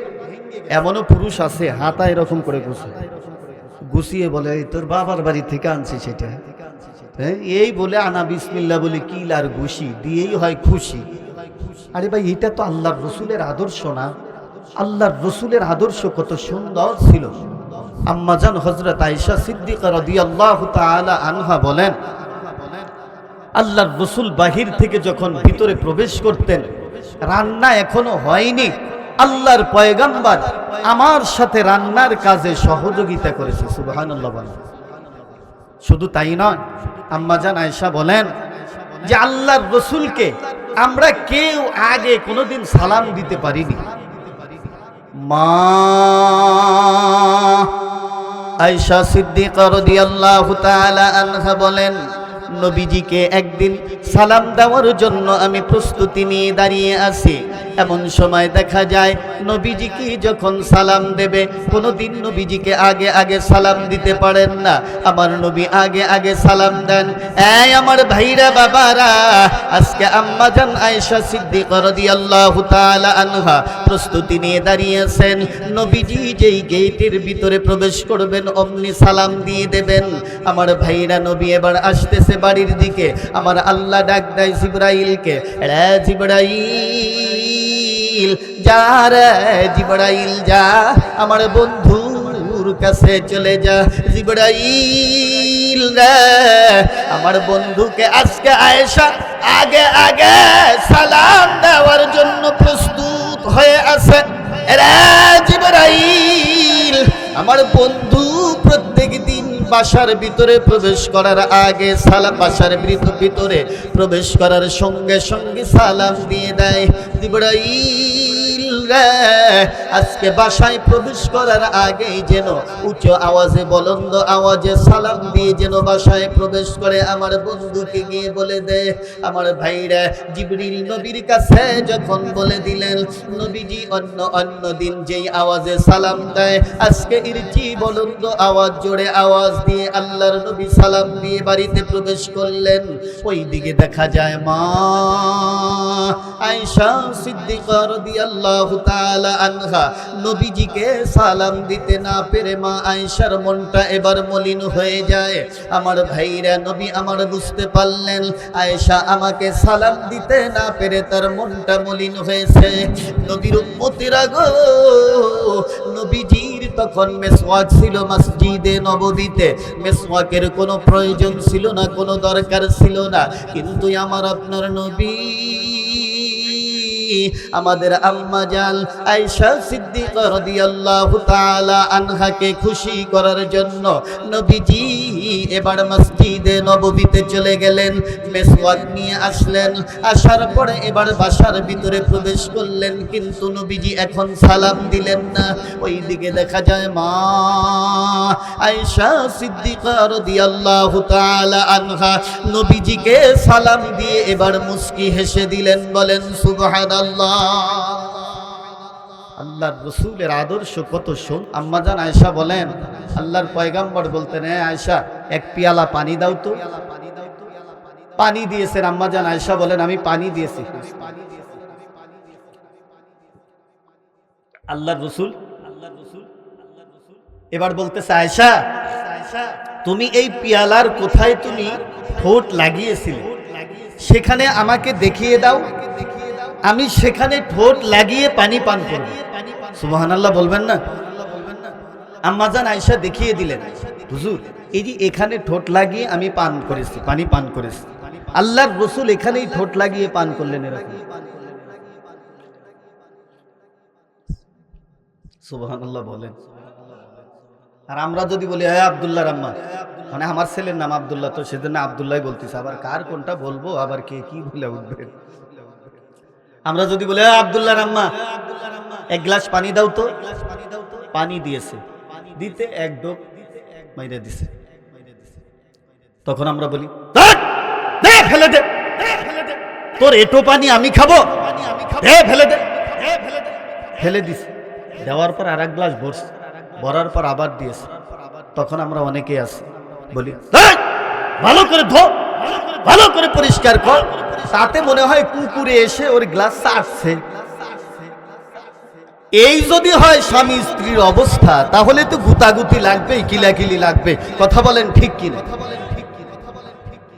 Speaker 1: এমনও পুরুষ আছে হাতা এরকম করে গুছিয়ে বলে এই তোর বাবার বাড়ি থেকে আনছি সেটা, হ্যাঁ এই বলে আনা বিসমিল্লাহ বলে কিল আর ঘুষি দিয়েই হয় খুশি। আরে ভাই এটা তো আল্লাহর রসুলের আদর্শ না? আল্লাহর রসুলের আদর্শ কত সুন্দর ছিল। আম্মাজান হযরত আয়েশা সিদ্দিকা রাদিয়াল্লাহু তাআলা আনহা বলেন, আল্লাহর রসুল বাহির থেকে যখন ভিতরে প্রবেশ করতেন, রান্না এখনো হয়নি, আল্লাহর পয়গম্বর আমার সাথে রান্নার কাজে সহযোগিতা করেছে। সুবহানাল্লাহ বলেন। শুধু তাই নয়, আম্মাজান আয়েশা বলেন যে আল্লাহর রসুলকে আমরা কেউ আগে কোনোদিন সালাম দিতে পারিনি। মা আয়েশা সিদ্দিকা রাদিয়াল্লাহু তাআলা আনহা বলেন, নবীজিকে একদিন সালাম দেওয়ার জন্য আমি প্রস্তুতি নিয়ে দাঁড়িয়ে আছি। এমন সময় দেখা যায় নবীজিকে যখন সালাম দেবে, কোনোদিন নবীজিকে আগে আগে সালাম দিতে পারেন না, আমার নবী আগে আগে সালাম দেন। এই আমার ভাইরা বাবারা, আজকে আম্মাজান আয়েশা সিদ্দিকা রাদিয়াল্লাহু তাআলা আনহা প্রস্তুতি নিয়ে দাঁড়িয়েছেন, নবীজি যেই গেটের ভিতরে প্রবেশ করবেন অমনি সালাম দিয়ে দেবেন। আমার ভাইরা, নবী এবার আসতেছে বাড়ির দিকে, আমার আল্লাহ ডাক দেয় জিবরাইলকে, রে জিবরাইল যা, রে জিবরাইল যা, আমার বন্ধুর কাছে চলে যা। জিবরাইল রে, আমার বন্ধুকে আজকে আয়েশা আগে আগে সালাম দেওয়ার জন্য প্রস্তুত হয়ে আছে। রে জিবরাইল, আমার বন্ধু প্রত্যেক দিন বাসার ভিতরে প্রবেশ করার আগে সালাম, বাসার ভিতরে প্রবেশ করার সঙ্গে সঙ্গে সালাম দিয়ে দেয়। জিবরাইল রে, আজকে বাসায় প্রবেশ করার আগেই যেন উচ্চ আওয়াজে বলন্দ আওয়াজে সালাম দিয়ে যেন বাসায় প্রবেশ করে। আমার বন্ধুকে গিয়ে বলে দে। আমার ভাইরা, জিবরিল নবীর কাছে যখন বলে দিলেন, নবীজি অন্য দিন যেই আওয়াজে সালাম দেয়, আজকে ইরচি বলন্দ আওয়াজ, জোরে আওয়াজ দিয়ে আল্লাহর নবী সালাম দিয়ে বাড়িতে প্রবেশ করলেন। ওই দিকে দেখা যায় মা আয়েশা সিদ্দিকা রাদিয়াল্লাহু তাআলা আনহা নবীজিকে সালাম দিতে না পেরে মা আয়েশার মনটা এবার মলিন হয়ে যায়। আমার ভাইরা, নবী আমার বুঝতে পারলেন আয়েশা আমাকে সালাম দিতে না পেরে তার মনটা মলিন হয়েছে। নবীর উম্মতিরা গো, নবীজির তখন মেসওয়াক ছিল মসজিদে নববীতে, মেসওয়াকের কোনো প্রয়োজন ছিল না, কোনো দরকার ছিল না, কিন্তু আমার আপনার নবী আমাদের আম্মা জান আয়েশা সিদ্দিকা রাদিয়াল্লাহু তাআলা আনহাকে খুশি করার জন্য নবীজি এবার মসজিদে নববীতে চলে গেলেন, মেসওয়াক নিয়ে আসলেন। আসার পরে এবার বাসার ভিতরে প্রবেশ করলেন, কিন্তু নবীজি এখন সালাম দিলেন না। ওই দিকে দেখা যায় মা আয়েশা সিদ্দিকা রাদিয়াল্লাহু তাআলা আনহা নবীজিকে সালাম দিয়ে এবার মুস্কি হেসে দিলেন, বলেন সুবহানাল্লাহ। আল্লাহর রাসূলের আদর্শ কত সুন্দর। আম্মাজান আয়েশা বলেন, আল্লাহর পয়গম্বর বলতেন, হ্যাঁ আয়েশা এক পিয়ালা পানি দাও তো। পানি দিয়েছেন। আম্মাজান আয়েশা বলেন, আমি পানি দিয়েছি। আল্লাহর রাসূল এবার বলতেছে, আয়েশা তুমি এই পিয়ালার কোথায় তুমি ঠোঁট লাগিয়েছিলে, সেখানে আমাকে দেখিয়ে দাও, আমি সেখানে ঠোঁট লাগিয়ে পানি পান করব। সুবহানাল্লাহ বলবেন না? আম্মাজান আয়েশা দেখিয়ে দিলেন, হুজুর এই যে এখানে ঠোঁট লাগিয়ে আমি পান করেছি, পানি পান করেছি। আল্লাহর রাসূল এখানেই ঠোঁট লাগিয়ে পান করলেন এরকম। সুবহানাল্লাহ বলেন। আর আমরা যদি বলি হ্যাঁ আব্দুল্লাহর আম্মা, মানে আমার ছেলের নাম আব্দুল্লাহ, তো সেজন্য আব্দুল্লাহ বলতেছে, আবার কার কোনটা বলবো, আবার কে কি বলে উঠবে। আমরা যদি বলি আব্দুল্লাহর আম্মা এক গ্লাস পানি দাও তো, পানি দিয়েছে, দিতে এক ডোক মাইরা দিছে, তখন আমরা বলি দে ফেলে দে, তোর এটো পানি আমি খাবো, দে ফেলে দে, ফেলে দিছে। দেওয়ার পর আর এক গ্লাস ভরার পর আবার দিয়েছে। তখন আমরা অনেকেই আছি বলি, "এই, ভালো করে ধো, ভালো করে পরিষ্কার কর।" তাতে মনে হয় কুকুরে এসে ওর গ্লাস চাটছে। এই যদি হয় স্বামী স্ত্রীর অবস্থা, তাহলে তো গুতাগুতি লাগবে, কিলাকিলি লাগবে। কথা বলেন ঠিক কিনা?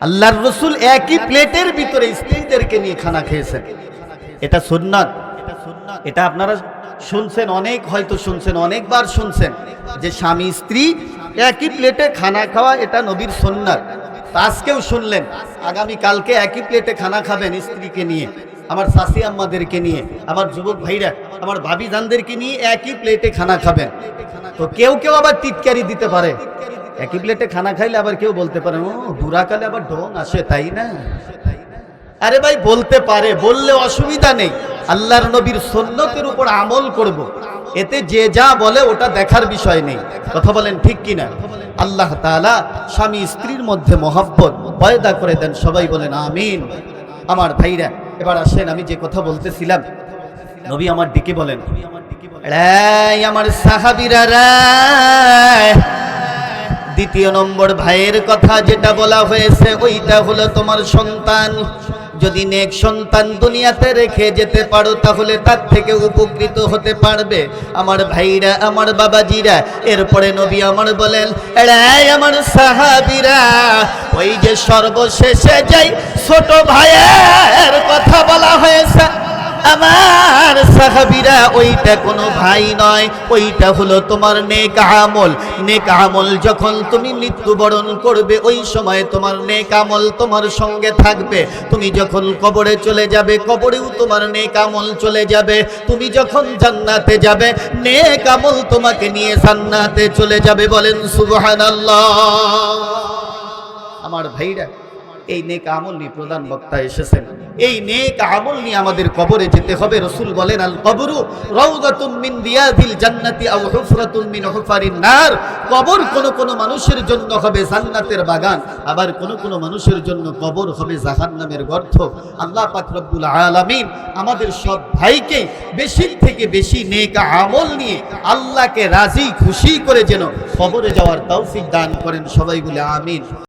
Speaker 1: আল্লাহর রাসূল একই প্লেটের ভিতরে স্ত্রীদেরকে নিয়ে খানা খেয়েছেন। এটা সুন্নাত। এটা আপনারা শুনছেন, অনেক হয়তো শুনছেন, অনেকবার শুনছেন যে স্বামী স্ত্রী একই প্লেটে খানা খাওয়া, এটা নবীর সুন্নাত। আজকেও শুনলেন, আগামী কালকে একই প্লেটে খানা খাবেন স্ত্রীকে নিয়ে, আমার শাশি আম্মাদেরকে নিয়ে, আমার যুবক ভাইরা, আমার ভাবি জানদেরকে নিয়ে একই প্লেটে খানা খাবেন। তো কেউ কেউ আবার টিটকারি দিতে পারে, একই প্লেটে খানা খাইলে আবার কেউ বলতে পারে, ও বুড়াকালে আবার ঢং আসে, তাই না? আরে ভাই, বলতে পারে, বললে অসুবিধা নেই। আল্লাহর নবীর সুন্নতের উপর আমল করব, এতে যে যা বলে ওটা দেখার বিষয় নেই। কথা বলেন ঠিক কিনা? আল্লাহ তাআলা স্বামী স্ত্রীর মধ্যে মহব্বত পয়দা করে দেন। সবাই বলেন আমিন। আমার ভাইরা, এবার আসেন, আমি যে কথা বলতেছিলাম, নবী আমার দিকে বলেন, এই আমার সাহাবীরা রে, দ্বিতীয় নম্বর ভাইয়ের কথা যেটা বলা হয়েছে ওইটা হলো তোমার সন্তান। যদি নেক সন্তান দুনিয়াতে রেখে যেতে পারো তাহলে তার থেকে উপকৃত হতে পারবে। আমার ভাইরা, আমার বাবাজিরা, এরপরে নবী আমার বলেন, এই আমার সাহাবীরা, ওই যে সর্বশেষে যাই ছোট ভাইয়ের কথা বলা হয়েছে, আমার সাহাবীরা, ওইটা কোনো ভাই নয়, ওইটা হলো তোমার নেক আমল। নেক আমল যখন তুমি মৃত্যুবরণ করবে, ওই সময় তোমার নেক আমল তোমার সঙ্গে থাকবে। তুমি যখন কবরে চলে যাবে, কবরেও তোমার নেক আমল চলে যাবে। তুমি যখন জান্নাতে যাবে, নেক আমল তোমাকে নিয়ে জান্নাতে চলে যাবে। বলেন সুবহানাল্লাহ। আমার ভাইরা, এই নেক আমল নিয়ে প্রধান বক্তা এসেছেন। এই নেক আমল নিয়ে আমাদের কবরে যেতে হবে। রাসূল বলেন, আল কবরু রাউদাতুম মিন রিয়াদিল জান্নাতি আও হুফরাতুম মিন হুফারিন নার। কবর কোন মানুষের জন্য হবে জান্নাতের বাগান, আবার কোন মানুষের জন্য কবর হবে জাহান্নামের গর্ত। আল্লাহ পাক রব্বুল আলামিন আমাদের সব ভাইকে বেশি থেকে বেশি নেক আমল নিয়ে আল্লাহকে রাজি খুশি করে যেন কবরে যাওয়ার তৌফিক দান করেন। সবাই বলে আমিন।